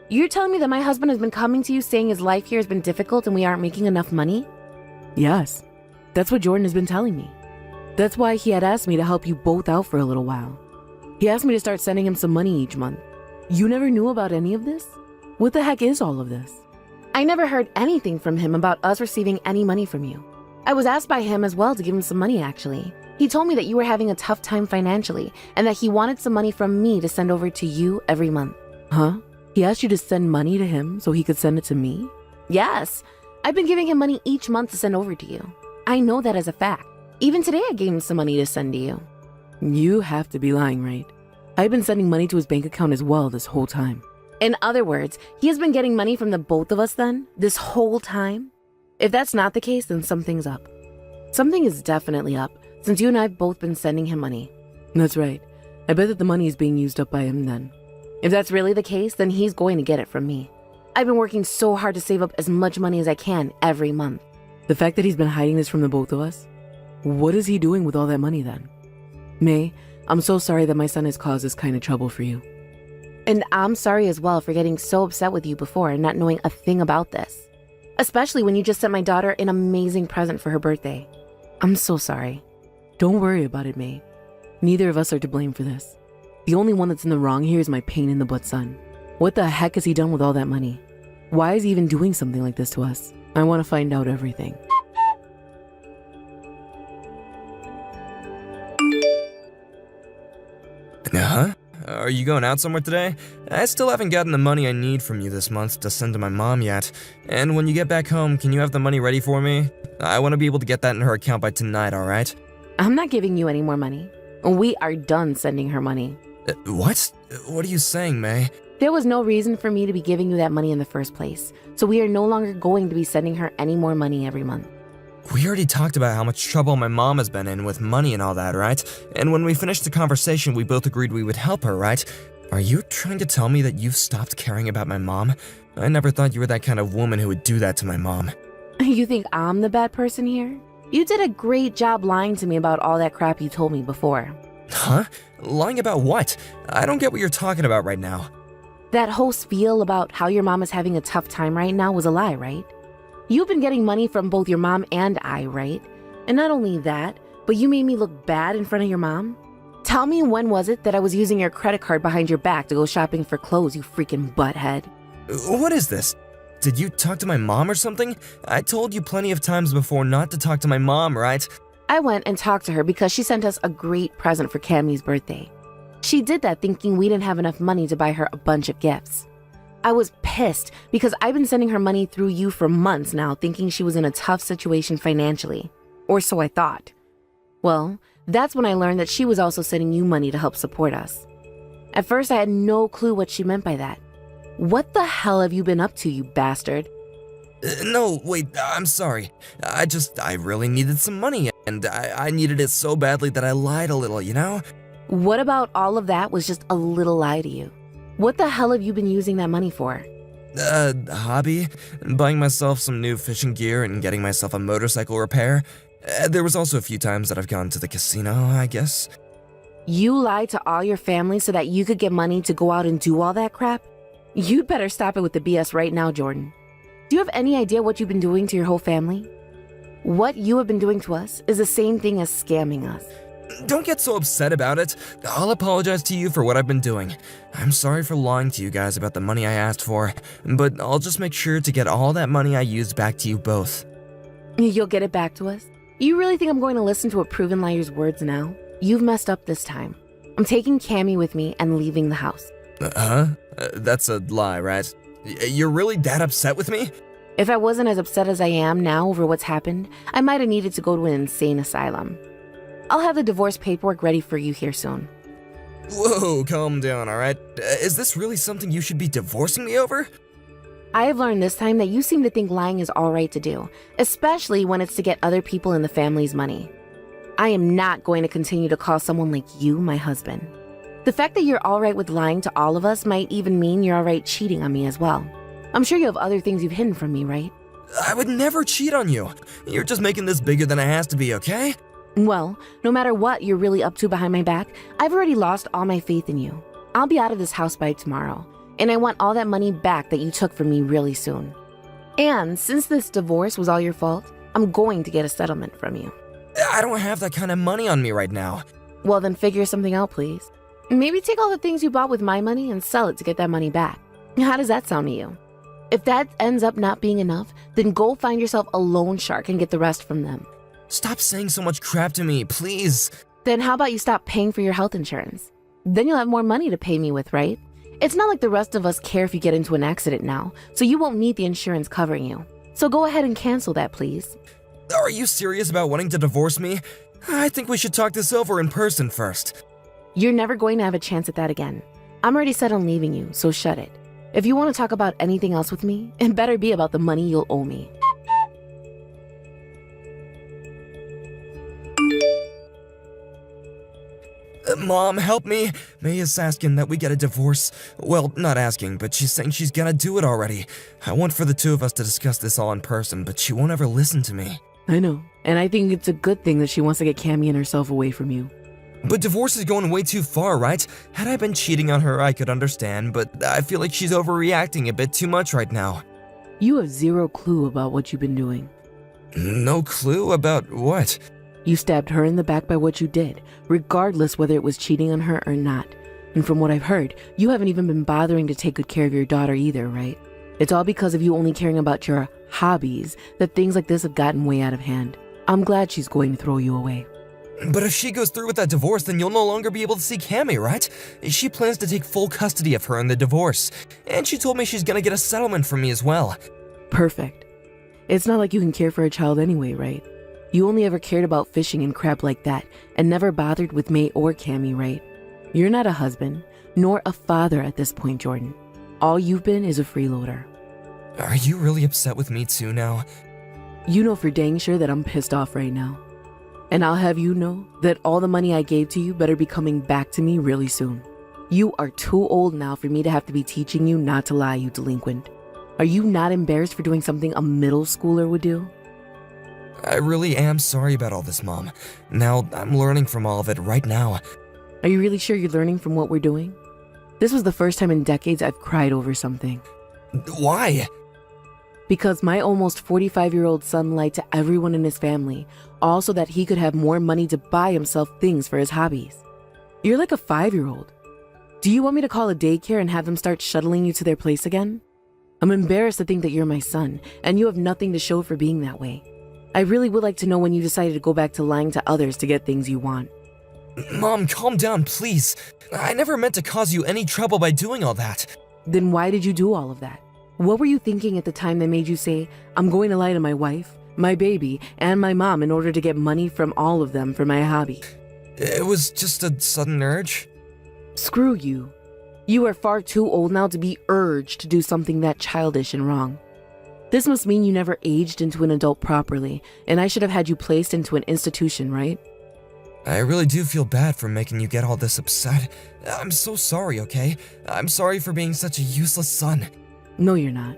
You're telling me that my husband has been coming to you saying his life here has been difficult and we aren't making enough money? Yes, that's what Jordan has been telling me. That's why he had asked me to help you both out for a little while. He asked me to start sending him some money each month. You never knew about any of this? What the heck is all of this? I never heard anything from him about us receiving any money from you. I was asked by him as well to give him some money, actually. He told me that you were having a tough time financially and that he wanted some money from me to send over to you every month. Huh? He asked you to send money to him so he could send it to me? Yes. I've been giving him money each month to send over to you. I know that as a fact. Even today I gave him some money to send to you. You have to be lying, right? I've been sending money to his bank account as well this whole time. In other words, he has been getting money from the both of us then, this whole time? If that's not the case, then something's up. Something is definitely up, since you and I have both been sending him money. That's right. I bet that the money is being used up by him then. If that's really the case, then he's going to get it from me. I've been working so hard to save up as much money as I can every month. The fact that he's been hiding this from the both of us? What is he doing with all that money then? May, I'm so sorry that my son has caused this kind of trouble for you. And I'm sorry as well for getting so upset with you before and not knowing a thing about this. Especially when you just sent my daughter an amazing present for her birthday. I'm so sorry. Don't worry about it, May. Neither of us are to blame for this. The only one that's in the wrong here is my pain in the butt son. What the heck has he done with all that money? Why is he even doing something like this to us? I want to find out everything. Huh? Are you going out somewhere today? I still haven't gotten the money I need from you this month to send to my mom yet. And when you get back home, can you have the money ready for me? I want to be able to get that in her account by tonight, alright? I'm not giving you any more money. We are done sending her money. What? What are you saying, May? There was no reason for me to be giving you that money in the first place, so we are no longer going to be sending her any more money every month. We already talked about how much trouble my mom has been in with money and all that, right? And when we finished the conversation, we both agreed we would help her, right? Are you trying to tell me that you've stopped caring about my mom? I never thought you were that kind of woman who would do that to my mom. You think I'm the bad person here? You did a great job lying to me about all that crap you told me before. Huh? Lying about what? I don't get what you're talking about right now. That whole spiel about how your mom is having a tough time right now was a lie, right? You've been getting money from both your mom and I, right? And not only that, but you made me look bad in front of your mom? Tell me, when was it that I was using your credit card behind your back to go shopping for clothes, you freaking butthead? What is this? Did you talk to my mom or something? I told you plenty of times before not to talk to my mom, right? I went and talked to her because she sent us a great present for Cammie's birthday. She did that thinking we didn't have enough money to buy her a bunch of gifts. I was pissed because I've been sending her money through you for months now, thinking she was in a tough situation financially. Or so I thought. Well, that's when I learned that she was also sending you money to help support us. At first, I had no clue what she meant by that. What the hell have you been up to, you bastard? No, wait, I'm sorry. I really needed some money, and I needed it so badly that I lied a little, you know? What about all of that was just a little lie to you? What the hell have you been using that money for? Hobby? Buying myself some new fishing gear and getting myself a motorcycle repair. There was also a few times that I've gone to the casino, I guess. You lied to all your family so that you could get money to go out and do all that crap? You'd better stop it with the BS right now, Jordan. Do you have any idea what you've been doing to your whole family? What you have been doing to us is the same thing as scamming us. Don't get so upset about it. I'll apologize to you for what I've been doing. I'm sorry for lying to you guys about the money I asked for, but I'll just make sure to get all that money I used back to you both. You'll get it back to us? You really think I'm going to listen to a proven liar's words now? You've messed up this time. I'm taking Cammie with me and leaving the house. That's a lie, right? You're really that upset with me? If I wasn't as upset as I am now over what's happened, I might have needed to go to an insane asylum. I'll have the divorce paperwork ready for you here soon. Whoa, calm down, alright? Is this really something you should be divorcing me over? I have learned this time that you seem to think lying is alright to do, especially when it's to get other people in the family's money. I am not going to continue to call someone like you my husband. The fact that you're alright with lying to all of us might even mean you're alright cheating on me as well. I'm sure you have other things you've hidden from me, right? I would never cheat on you. You're just making this bigger than it has to be, okay? Well, no matter what you're really up to behind my back, I've already lost all my faith in you. I'll be out of this house by tomorrow, and I want all that money back that you took from me really soon. And since this divorce was all your fault, I'm going to get a settlement from you. I don't have that kind of money on me right now. Well, then figure something out, please. Maybe take all the things you bought with my money and sell it to get that money back. How does that sound to you? If that ends up not being enough, then go find yourself a loan shark and get the rest from them. Stop saying so much crap to me, please. Then how about you stop paying for your health insurance? Then you'll have more money to pay me with, right? It's not like the rest of us care if you get into an accident now, so you won't need the insurance covering you. So go ahead and cancel that, please. Are you serious about wanting to divorce me? I think we should talk this over in person first. You're never going to have a chance at that again. I'm already set on leaving you, so shut it. If you want to talk about anything else with me, it better be about the money you'll owe me. Mom, help me. May is asking that we get a divorce. Well, not asking, but she's saying she's gonna do it already. I want for the two of us to discuss this all in person, but she won't ever listen to me. I know, and I think it's a good thing that she wants to get Cammy and herself away from you. But divorce is going way too far, right? Had I been cheating on her, I could understand, but I feel like she's overreacting a bit too much right now. You have zero clue about what you've been doing. No clue about what? You stabbed her in the back by what you did, regardless whether it was cheating on her or not. And from what I've heard, you haven't even been bothering to take good care of your daughter either, right? It's all because of you only caring about your hobbies that things like this have gotten way out of hand. I'm glad she's going to throw you away. But if she goes through with that divorce, then you'll no longer be able to see Cammy, right? She plans to take full custody of her in the divorce. And she told me she's gonna get a settlement from me as well. Perfect. It's not like you can care for a child anyway, right? You only ever cared about fishing and crap like that, and never bothered with May or Cammy, right? You're not a husband, nor a father at this point, Jordan. All you've been is a freeloader. Are you really upset with me too now? You know for dang sure that I'm pissed off right now. And I'll have you know that all the money I gave to you better be coming back to me really soon. You are too old now for me to have to be teaching you not to lie, you delinquent. Are you not embarrassed for doing something a middle schooler would do? I really am sorry about all this, Mom. Now, I'm learning from all of it right now. Are you really sure you're learning from what we're doing? This was the first time in decades I've cried over something. Why? Because my almost 45-year-old son lied to everyone in his family, all so that he could have more money to buy himself things for his hobbies. You're like a 5-year-old. Do you want me to call a daycare and have them start shuttling you to their place again? I'm embarrassed to think that you're my son, and you have nothing to show for being that way. I really would like to know when you decided to go back to lying to others to get things you want. Mom, calm down, please. I never meant to cause you any trouble by doing all that. Then why did you do all of that? What were you thinking at the time that made you say, I'm going to lie to my wife, my baby, and my mom in order to get money from all of them for my hobby? It was just a sudden urge. Screw you. You are far too old now to be urged to do something that childish and wrong. This must mean you never aged into an adult properly, and I should have had you placed into an institution, right? I really do feel bad for making you get all this upset. I'm so sorry, okay? I'm sorry for being such a useless son. No, you're not.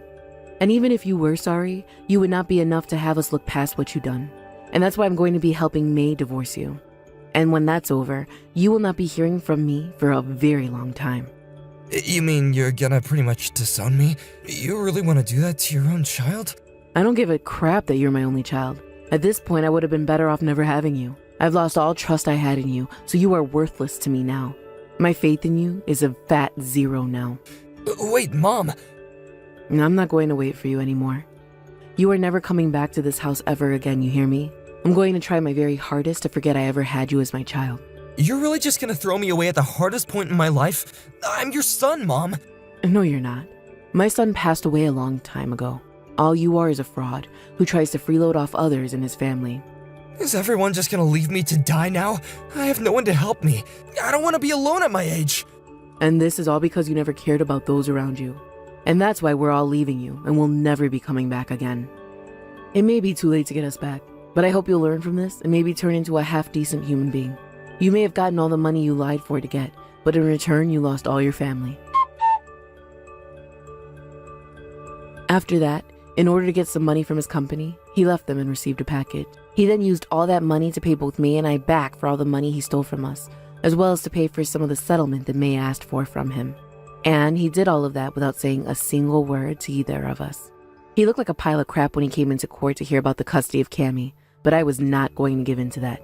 And even if you were sorry, you would not be enough to have us look past what you've done. And that's why I'm going to be helping May divorce you. And when that's over, you will not be hearing from me for a very long time. You mean you're gonna pretty much disown me? You really want to do that to your own child? I don't give a crap that you're my only child. At this point, I would have been better off never having you. I've lost all trust I had in you, so you are worthless to me now. My faith in you is a fat 0 now. Wait, Mom! And I'm not going to wait for you anymore. You are never coming back to this house ever again, you hear me? I'm going to try my very hardest to forget I ever had you as my child. You're really just gonna throw me away at the hardest point in my life? I'm your son, Mom! No, you're not. My son passed away a long time ago. All you are is a fraud who tries to freeload off others in his family. Is everyone just gonna leave me to die now? I have no one to help me. I don't want to be alone at my age. And this is all because you never cared about those around you. And that's why we're all leaving you and will never be coming back again. It may be too late to get us back, but I hope you'll learn from this and maybe turn into a half-decent human being. You may have gotten all the money you lied for to get, but in return, you lost all your family. After that, in order to get some money from his company, he left them and received a package. He then used all that money to pay both May and I back for all the money he stole from us, as well as to pay for some of the settlement that May asked for from him. And he did all of that without saying a single word to either of us. He looked like a pile of crap when he came into court to hear about the custody of Cammy, but I was not going to give in to that.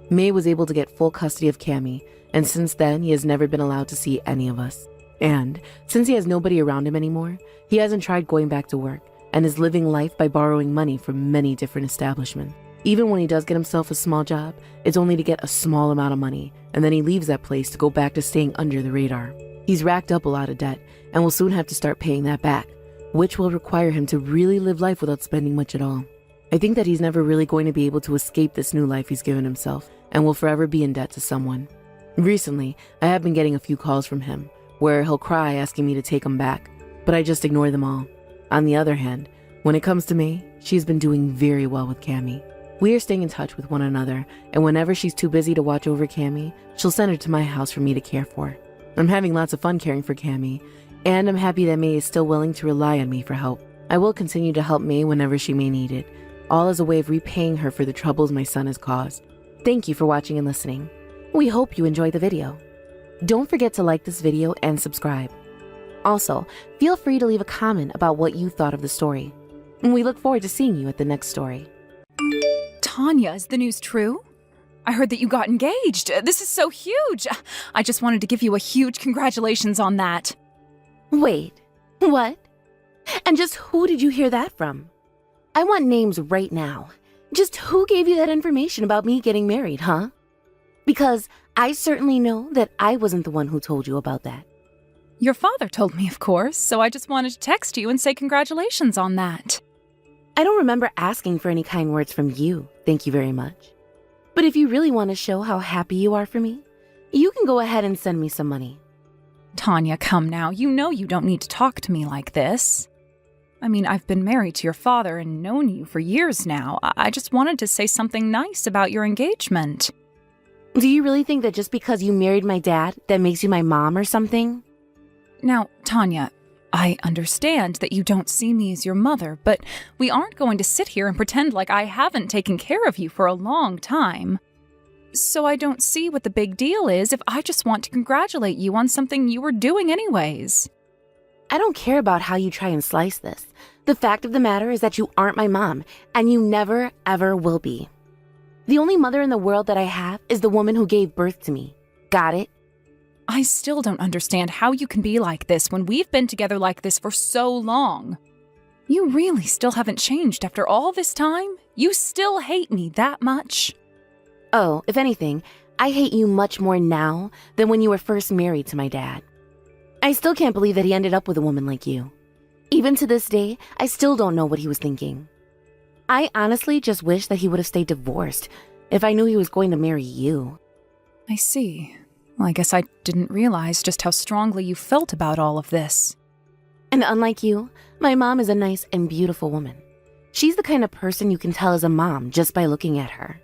May was able to get full custody of Cammy, and since then he has never been allowed to see any of us. And since he has nobody around him anymore, he hasn't tried going back to work and is living life by borrowing money from many different establishments. Even when he does get himself a small job, it's only to get a small amount of money, and then he leaves that place to go back to staying under the radar. He's racked up a lot of debt and will soon have to start paying that back, which will require him to really live life without spending much at all. I think that he's never really going to be able to escape this new life he's given himself and will forever be in debt to someone. Recently, I have been getting a few calls from him, where he'll cry asking me to take him back. but I just ignore them all. On the other hand, when it comes to me, she's been doing very well with Cammy. We are staying in touch with one another, and whenever she's too busy to watch over Cammy, she'll send her to my house for me to care for. I'm having lots of fun caring for Cammy, and I'm happy that May is still willing to rely on me for help. I will continue to help May whenever she may need it, all as a way of repaying her for the troubles my son has caused. Thank you for watching and listening. We hope you enjoyed the video. Don't forget to like this video and subscribe. Also, feel free to leave a comment about what you thought of the story. And we look forward to seeing you at the next story. Tanya, is the news true? I heard that you got engaged. This is so huge. I just wanted to give you a huge congratulations on that. Wait, what? And just who did you hear that from? I want names right now. Just who gave you that information about me getting married, huh? Because I certainly know that I wasn't the one who told you about that. Your father told me, of course, so I just wanted to text you and say congratulations on that. I don't remember asking for any kind words from you, thank you very much. But if you really want to show how happy you are for me, you can go ahead and send me some money. Tanya, come now. You know you don't need to talk to me like this. I mean, I've been married to your father and known you for years now. I just wanted to say something nice about your engagement. Do you really think that just because you married my dad, that makes you my mom or something? Now, Tanya, I understand that you don't see me as your mother, but we aren't going to sit here and pretend like I haven't taken care of you for a long time. So I don't see what the big deal is if I just want to congratulate you on something you were doing anyways. I don't care about how you try and slice this. The fact of the matter is that you aren't my mom, and you never, ever will be. The only mother in the world that I have is the woman who gave birth to me. Got it? I still don't understand how you can be like this when we've been together like this for so long. You really still haven't changed after all this time? You still hate me that much? Oh, if anything, I hate you much more now than when you were first married to my dad. I still can't believe that he ended up with a woman like you. Even to this day, I still don't know what he was thinking. I honestly just wish that he would have stayed divorced if I knew he was going to marry you. I see. Well, I guess I didn't realize just how strongly you felt about all of this. And unlike you, my mom is a nice and beautiful woman. She's the kind of person you can tell is a mom just by looking at her.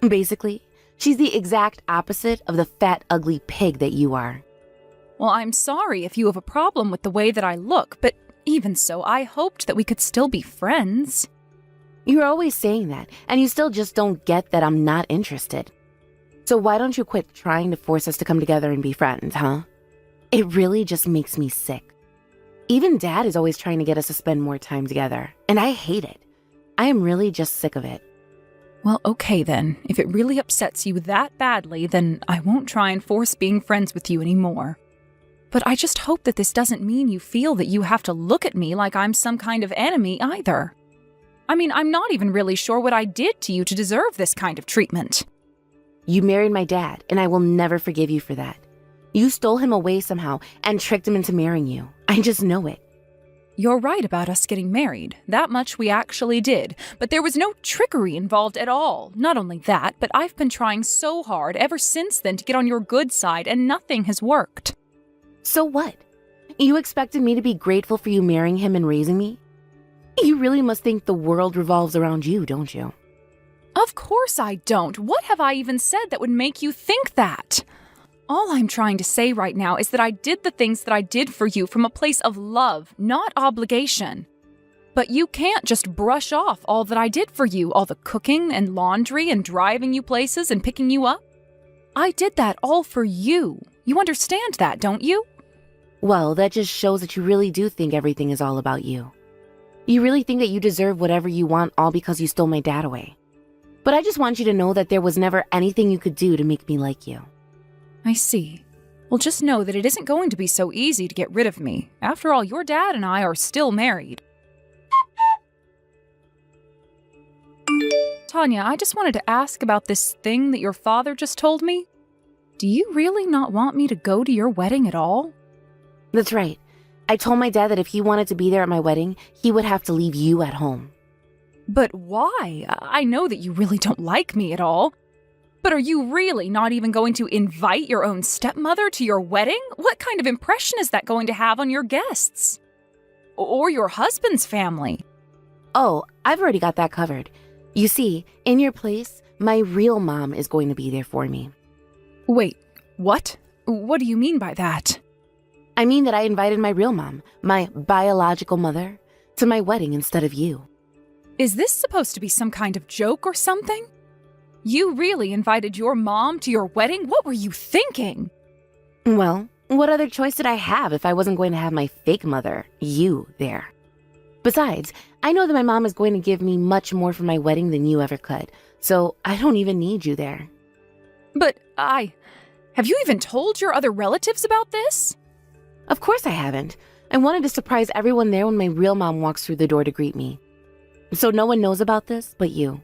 Basically, she's the exact opposite of the fat, ugly pig that you are. Well, I'm sorry if you have a problem with the way that I look, but even so, I hoped that we could still be friends. You're always saying that, and you still just don't get that I'm not interested. So why don't you quit trying to force us to come together and be friends, huh? It really just makes me sick. Even Dad is always trying to get us to spend more time together, and I hate it. I am really just sick of it. Well, okay then. If it really upsets you that badly, then I won't try and force being friends with you anymore. But I just hope that this doesn't mean you feel that you have to look at me like I'm some kind of enemy either. I mean, I'm not even really sure what I did to you to deserve this kind of treatment. You married my dad, and I will never forgive you for that. You stole him away somehow and tricked him into marrying you. I just know it. You're right about us getting married. That much we actually did. But there was no trickery involved at all. Not only that, but I've been trying so hard ever since then to get on your good side, and nothing has worked. So what? You expected me to be grateful for you marrying him and raising me? You really must think the world revolves around you, don't you? Of course I don't. What have I even said that would make you think that? All I'm trying to say right now is that I did the things that I did for you from a place of love, not obligation. But you can't just brush off all that I did for you, all the cooking and laundry and driving you places and picking you up. I did that all for you. You understand that, don't you? Well, that just shows that you really do think everything is all about you. You really think that you deserve whatever you want all because you stole my dad away. But I just want you to know that there was never anything you could do to make me like you. I see. Well, just know that it isn't going to be so easy to get rid of me. After all, your dad and I are still married. Tanya, I just wanted to ask about this thing that your father just told me. Do you really not want me to go to your wedding at all? That's right. I told my dad that if he wanted to be there at my wedding, he would have to leave you at home. But why? I know that you really don't like me at all. But are you really not even going to invite your own stepmother to your wedding? What kind of impression is that going to have on your guests? or your husband's family. Oh, I've already got that covered. You see, in your place, my real mom is going to be there for me. Wait, what? What do you mean by that? I mean that I invited my real mom, my biological mother, to my wedding instead of you. Is this supposed to be some kind of joke or something? You really invited your mom to your wedding? What were you thinking? Well, what other choice did I have if I wasn't going to have my fake mother, you, there? Besides, I know that my mom is going to give me much more for my wedding than you ever could, so I don't even need you there. But have you even told your other relatives about this? Of course I haven't. I wanted to surprise everyone there when my real mom walks through the door to greet me. So no one knows about this but you.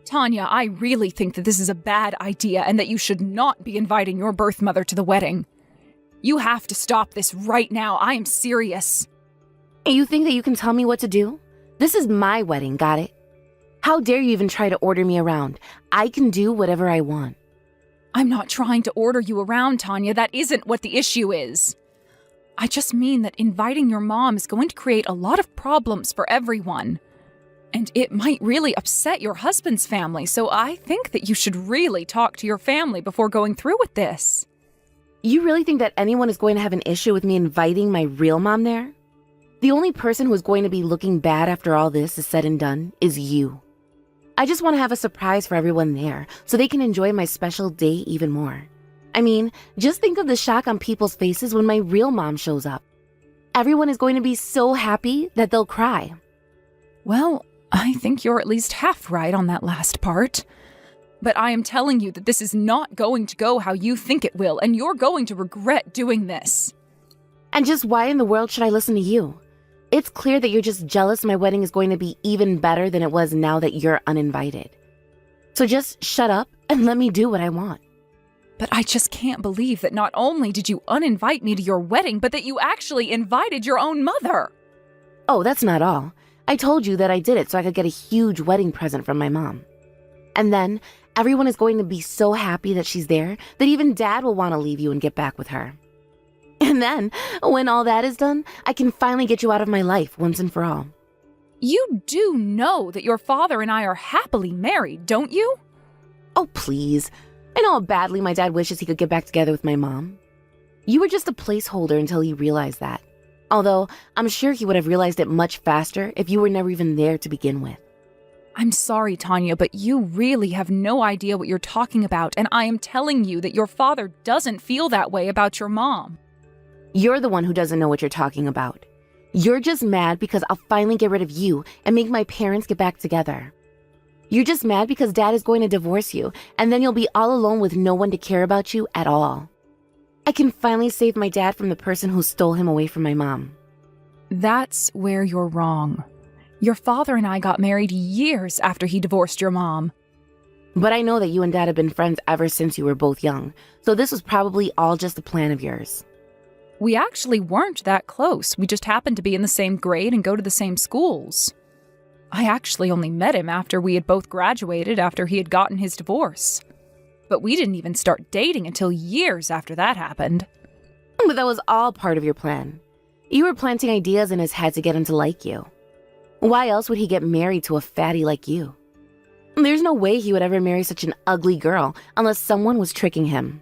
Tanya, I really think that this is a bad idea and that you should not be inviting your birth mother to the wedding. You have to stop this right now. I am serious. You think that you can tell me what to do? This is my wedding, got it? How dare you even try to order me around? I can do whatever I want. I'm not trying to order you around, Tanya. That isn't what the issue is. I just mean that inviting your mom is going to create a lot of problems for everyone. And it might really upset your husband's family, so I think that you should really talk to your family before going through with this. You really think that anyone is going to have an issue with me inviting my real mom there? The only person who is going to be looking bad after all this is said and done is you. I just want to have a surprise for everyone there so they can enjoy my special day even more. I mean, just think of the shock on people's faces when my real mom shows up. Everyone is going to be so happy that they'll cry. Well, I think you're at least half right on that last part. But I am telling you that this is not going to go how you think it will, and you're going to regret doing this. And just why in the world should I listen to you? It's clear that you're just jealous my wedding is going to be even better than it was now that you're uninvited. So just shut up and let me do what I want. But I just can't believe that not only did you uninvite me to your wedding, but that you actually invited your own mother. Oh, that's not all. I told you that I did it so I could get a huge wedding present from my mom. And then everyone is going to be so happy that she's there that even Dad will want to leave you and get back with her. And then, when all that is done, I can finally get you out of my life once and for all. You do know that your father and I are happily married, don't you? Oh, please. I know how badly my dad wishes he could get back together with my mom. You were just a placeholder until he realized that. Although, I'm sure he would have realized it much faster if you were never even there to begin with. I'm sorry, Tanya, but you really have no idea what you're talking about, and I am telling you that your father doesn't feel that way about your mom. You're the one who doesn't know what you're talking about. You're just mad because I'll finally get rid of you and make my parents get back together. You're just mad because Dad is going to divorce you, and then you'll be all alone with no one to care about you at all. I can finally save my dad from the person who stole him away from my mom. That's where you're wrong. Your father and I got married years after he divorced your mom. But I know that you and Dad have been friends ever since you were both young, so this was probably all just a plan of yours. We actually weren't that close. We just happened to be in the same grade and go to the same schools. I actually only met him after we had both graduated after he had gotten his divorce. But we didn't even start dating until years after that happened. But that was all part of your plan. You were planting ideas in his head to get him to like you. Why else would he get married to a fatty like you? There's no way he would ever marry such an ugly girl unless someone was tricking him.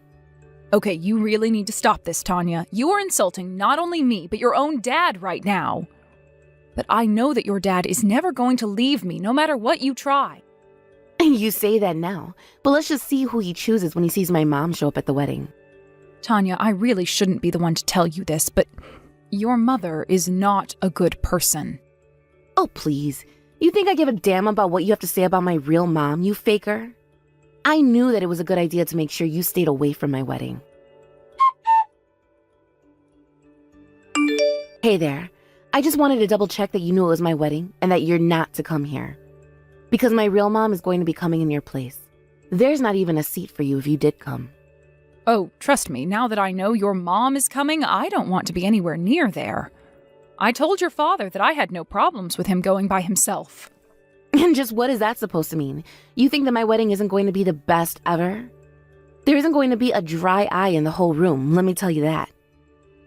Okay, you really need to stop this, Tanya. You are insulting not only me, but your own dad right now. But I know that your dad is never going to leave me, no matter what you try. You say that now, but let's just see who he chooses when he sees my mom show up at the wedding. Tanya, I really shouldn't be the one to tell you this, but your mother is not a good person. Oh, please. You think I give a damn about what you have to say about my real mom, you faker? I knew that it was a good idea to make sure you stayed away from my wedding. Hey there. I just wanted to double check that you knew it was my wedding and that you're not to come here. Because my real mom is going to be coming in your place. There's not even a seat for you if you did come. Oh, trust me, now that I know your mom is coming, I don't want to be anywhere near there. I told your father that I had no problems with him going by himself. And just what is that supposed to mean? You think that my wedding isn't going to be the best ever? There isn't going to be a dry eye in the whole room, let me tell you that.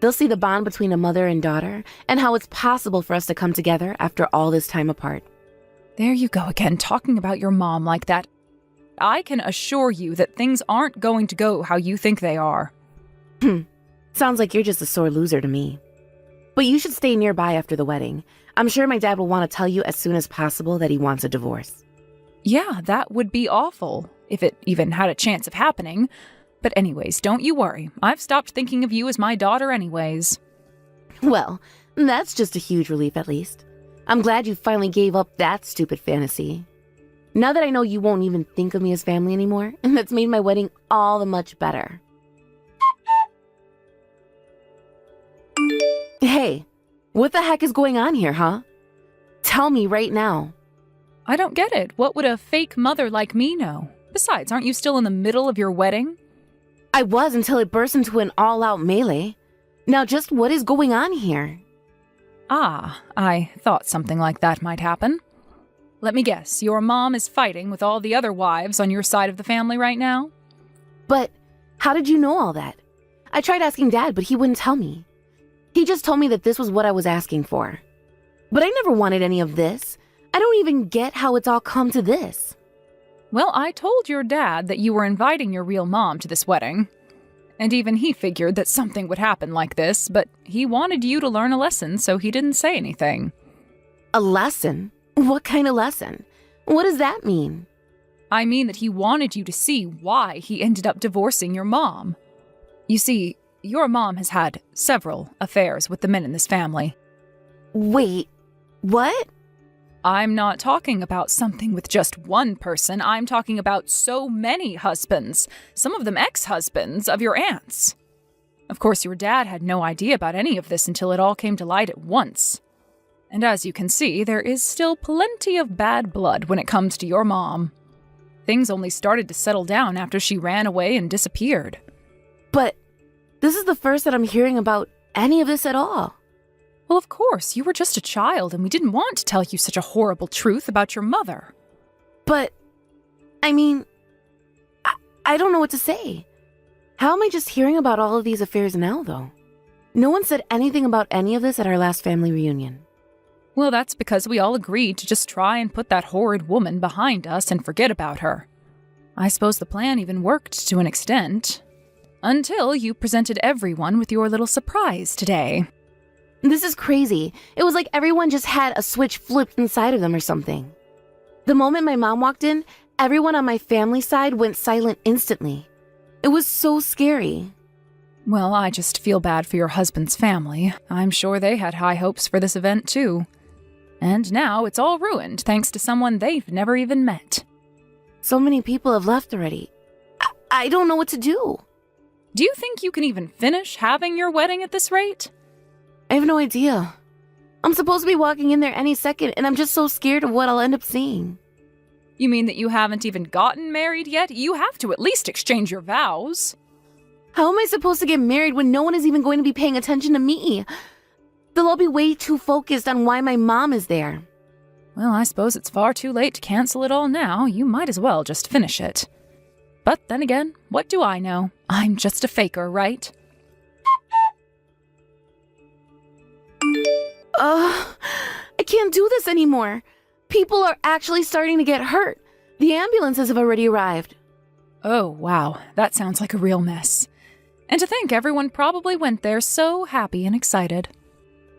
They'll see the bond between a mother and daughter and how it's possible for us to come together after all this time apart. There you go again, talking about your mom like that. I can assure you that things aren't going to go how you think they are. Sounds like you're just a sore loser to me. But you should stay nearby after the wedding. I'm sure my dad will want to tell you as soon as possible that he wants a divorce. Yeah, that would be awful, if it even had a chance of happening. But anyways, don't you worry. I've stopped thinking of you as my daughter anyways. Well, that's just a huge relief at least. I'm glad you finally gave up that stupid fantasy. Now that I know you won't even think of me as family anymore, that's made my wedding all the much better. Hey, what the heck is going on here, huh? Tell me right now. I don't get it. What would a fake mother like me know? Besides, aren't you still in the middle of your wedding? I was until it burst into an all-out melee. Now just what is going on here? Ah, I thought something like that might happen. Let me guess, your mom is fighting with all the other wives on your side of the family right now? But how did you know all that? I tried asking Dad, but he wouldn't tell me. He just told me that this was what I was asking for. But I never wanted any of this. I don't even get how it's all come to this. Well, I told your dad that you were inviting your real mom to this wedding. And even he figured that something would happen like this, but he wanted you to learn a lesson, so he didn't say anything. A lesson? What kind of lesson? What does that mean? I mean that he wanted you to see why he ended up divorcing your mom. You see, your mom has had several affairs with the men in this family. Wait, what? I'm not talking about something with just one person. I'm talking about so many husbands, some of them ex-husbands of your aunts. Of course, your dad had no idea about any of this until it all came to light at once. And as you can see, there is still plenty of bad blood when it comes to your mom. Things only started to settle down after she ran away and disappeared. But this is the first that I'm hearing about any of this at all. Well, of course, you were just a child and we didn't want to tell you such a horrible truth about your mother. But, I mean, I don't know what to say. How am I just hearing about all of these affairs now, though? No one said anything about any of this at our last family reunion. Well, that's because we all agreed to just try and put that horrid woman behind us and forget about her. I suppose the plan even worked to an extent. Until you presented everyone with your little surprise today. This is crazy. It was like everyone just had a switch flipped inside of them or something. The moment my mom walked in, everyone on my family side went silent instantly. It was so scary. Well, I just feel bad for your husband's family. I'm sure they had high hopes for this event, too. And now it's all ruined thanks to someone they've never even met. So many people have left already. I don't know what to do. Do you think you can even finish having your wedding at this rate? I have no idea. I'm supposed to be walking in there any second, and I'm just so scared of what I'll end up seeing. You mean that you haven't even gotten married yet? You have to at least exchange your vows. How am I supposed to get married when no one is even going to be paying attention to me? They'll all be way too focused on why my mom is there. Well, I suppose it's far too late to cancel it all now. You might as well just finish it. But then again, what do I know? I'm just a faker, right? I can't do this anymore. People are actually starting to get hurt. The ambulances have already arrived. Oh, wow. That sounds like a real mess. And to think everyone probably went there so happy and excited.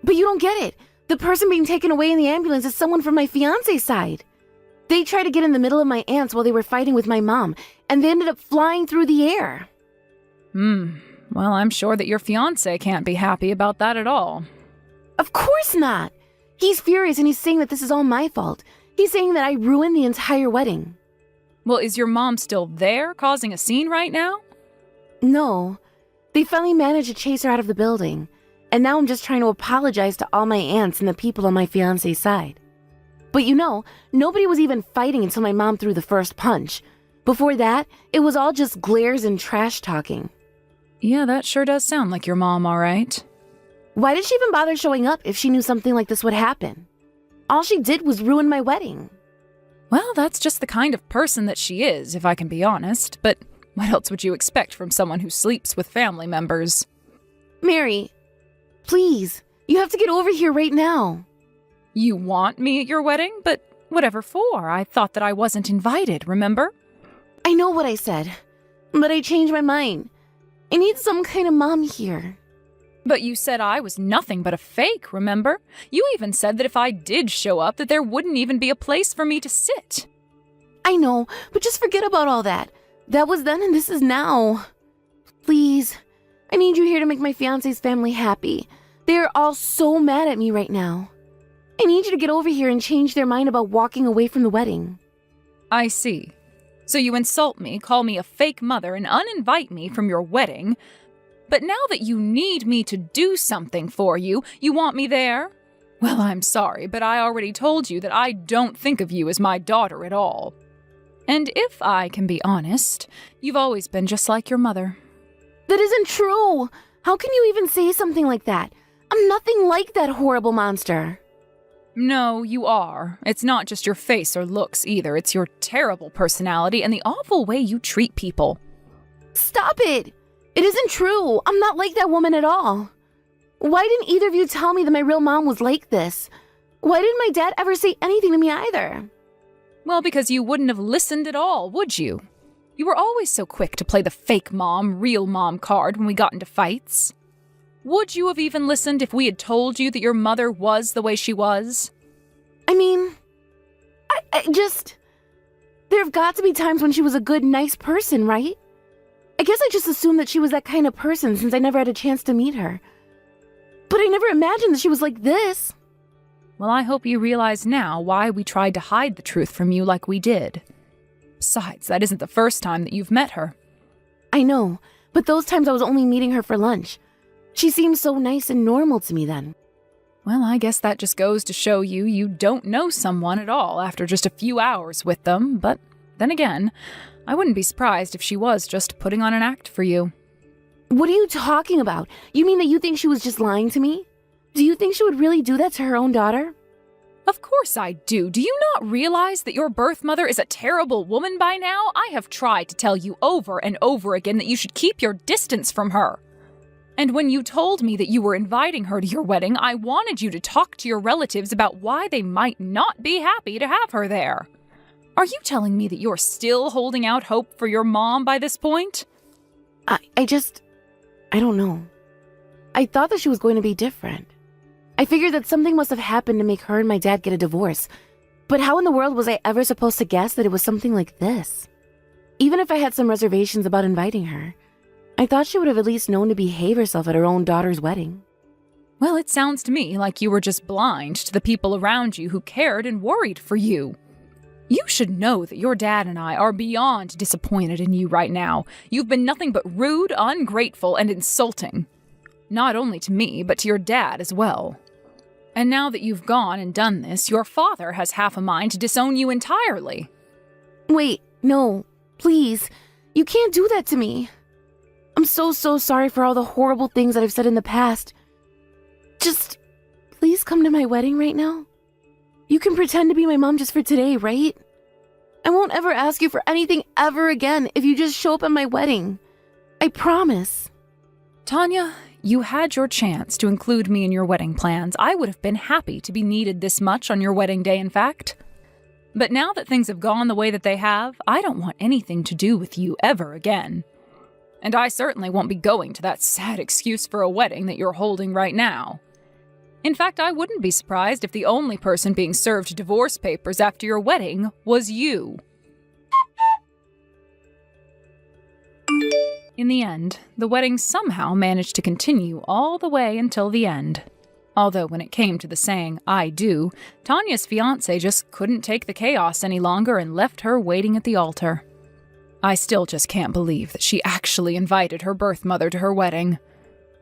But you don't get it. The person being taken away in the ambulance is someone from my fiance's side. They tried to get in the middle of my aunts while they were fighting with my mom, and they ended up flying through the air. Well, I'm sure that your fiancé can't be happy about that at all. Of course not. He's furious and he's saying that this is all my fault. He's saying that I ruined the entire wedding. Well, is your mom still there, causing a scene right now? No. They finally managed to chase her out of the building. And now I'm just trying to apologize to all my aunts and the people on my fiance's side. But you know, nobody was even fighting until my mom threw the first punch. Before that, it was all just glares and trash talking. Yeah, that sure does sound like your mom, all right. Why did she even bother showing up if she knew something like this would happen? All she did was ruin my wedding. Well, that's just the kind of person that she is, if I can be honest. But what else would you expect from someone who sleeps with family members? Mary, Please, you have to get over here right now. You want me at your wedding? But whatever for? I thought that I wasn't invited, remember? I know what I said, but I changed my mind. I need some kind of mom here. But you said I was nothing but a fake, remember? You even said that if I did show up, that there wouldn't even be a place for me to sit. I know, but just forget about all that. That was then and this is now. Please, I need you here to make my fiancé's family happy. They are all so mad at me right now. I need you to get over here and change their mind about walking away from the wedding. I see. So you insult me, call me a fake mother, and uninvite me from your wedding. But now that you need me to do something for you, you want me there? Well, I'm sorry, but I already told you that I don't think of you as my daughter at all. And if I can be honest, you've always been just like your mother. That isn't true. How can you even say something like that? I'm nothing like that horrible monster. No, you are. It's not just your face or looks either. It's your terrible personality and the awful way you treat people. Stop it. It isn't true. I'm not like that woman at all. Why didn't either of you tell me that my real mom was like this? Why didn't my dad ever say anything to me either? Well, because you wouldn't have listened at all, would you? You were always so quick to play the fake mom, real mom card when we got into fights. Would you have even listened if we had told you that your mother was the way she was? I mean, there have got to be times when she was a good, nice person, right? I guess I just assumed that she was that kind of person since I never had a chance to meet her. But I never imagined that she was like this. Well, I hope you realize now why we tried to hide the truth from you like we did. Besides, that isn't the first time that you've met her. I know, but those times I was only meeting her for lunch. She seemed so nice and normal to me then. Well, I guess that just goes to show you don't know someone at all after just a few hours with them, but then again, I wouldn't be surprised if she was just putting on an act for you. What are you talking about? You mean that you think she was just lying to me? Do you think she would really do that to her own daughter? Of course I do. Do you not realize that your birth mother is a terrible woman by now? I have tried to tell you over and over again that you should keep your distance from her. And when you told me that you were inviting her to your wedding, I wanted you to talk to your relatives about why they might not be happy to have her there. Are you telling me that you're still holding out hope for your mom by this point? I don't know. I thought that she was going to be different. I figured that something must have happened to make her and my dad get a divorce. But how in the world was I ever supposed to guess that it was something like this? Even if I had some reservations about inviting her, I thought she would have at least known to behave herself at her own daughter's wedding. Well, it sounds to me like you were just blind to the people around you who cared and worried for you. You should know that your dad and I are beyond disappointed in you right now. You've been nothing but rude, ungrateful, and insulting. Not only to me, but to your dad as well. And now that you've gone and done this, your father has half a mind to disown you entirely. Wait, no, please. You can't do that to me. I'm so sorry for all the horrible things that I've said in the past. Just, please come to my wedding right now. You can pretend to be my mom just for today, right? I won't ever ask you for anything ever again if you just show up at my wedding. I promise. Tanya, you had your chance to include me in your wedding plans. I would have been happy to be needed this much on your wedding day, in fact. But now that things have gone the way that they have, I don't want anything to do with you ever again. And I certainly won't be going to that sad excuse for a wedding that you're holding right now. In fact, I wouldn't be surprised if the only person being served divorce papers after your wedding was you. In the end, the wedding somehow managed to continue all the way until the end. Although when it came to the saying, "I do," Tanya's fiancé just couldn't take the chaos any longer and left her waiting at the altar. I still just can't believe that she actually invited her birth mother to her wedding.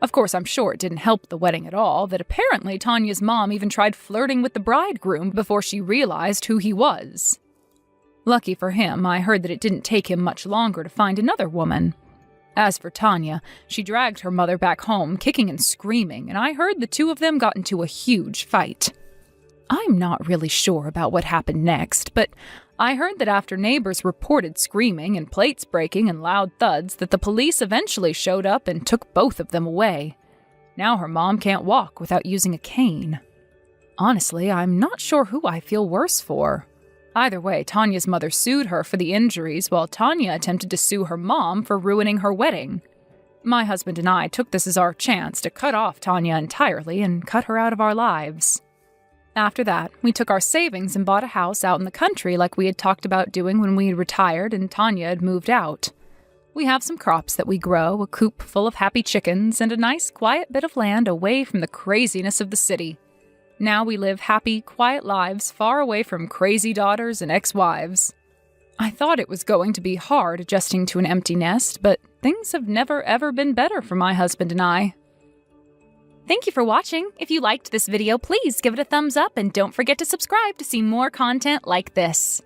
Of course, I'm sure it didn't help the wedding at all that apparently Tanya's mom even tried flirting with the bridegroom before she realized who he was. Lucky for him, I heard that it didn't take him much longer to find another woman. As for Tanya, she dragged her mother back home, kicking and screaming, and I heard the two of them got into a huge fight. I'm not really sure about what happened next, but I heard that after neighbors reported screaming and plates breaking and loud thuds, that the police eventually showed up and took both of them away. Now her mom can't walk without using a cane. Honestly, I'm not sure who I feel worse for. Either way, Tanya's mother sued her for the injuries, while Tanya attempted to sue her mom for ruining her wedding. My husband and I took this as our chance to cut off Tanya entirely and cut her out of our lives. After that, we took our savings and bought a house out in the country like we had talked about doing when we had retired and Tanya had moved out. We have some crops that we grow, a coop full of happy chickens, and a nice, quiet bit of land away from the craziness of the city. Now we live happy, quiet lives far away from crazy daughters and ex-wives. I thought it was going to be hard adjusting to an empty nest, but things have never ever been better for my husband and I. Thank you for watching. If you liked this video, please give it a thumbs up and don't forget to subscribe to see more content like this.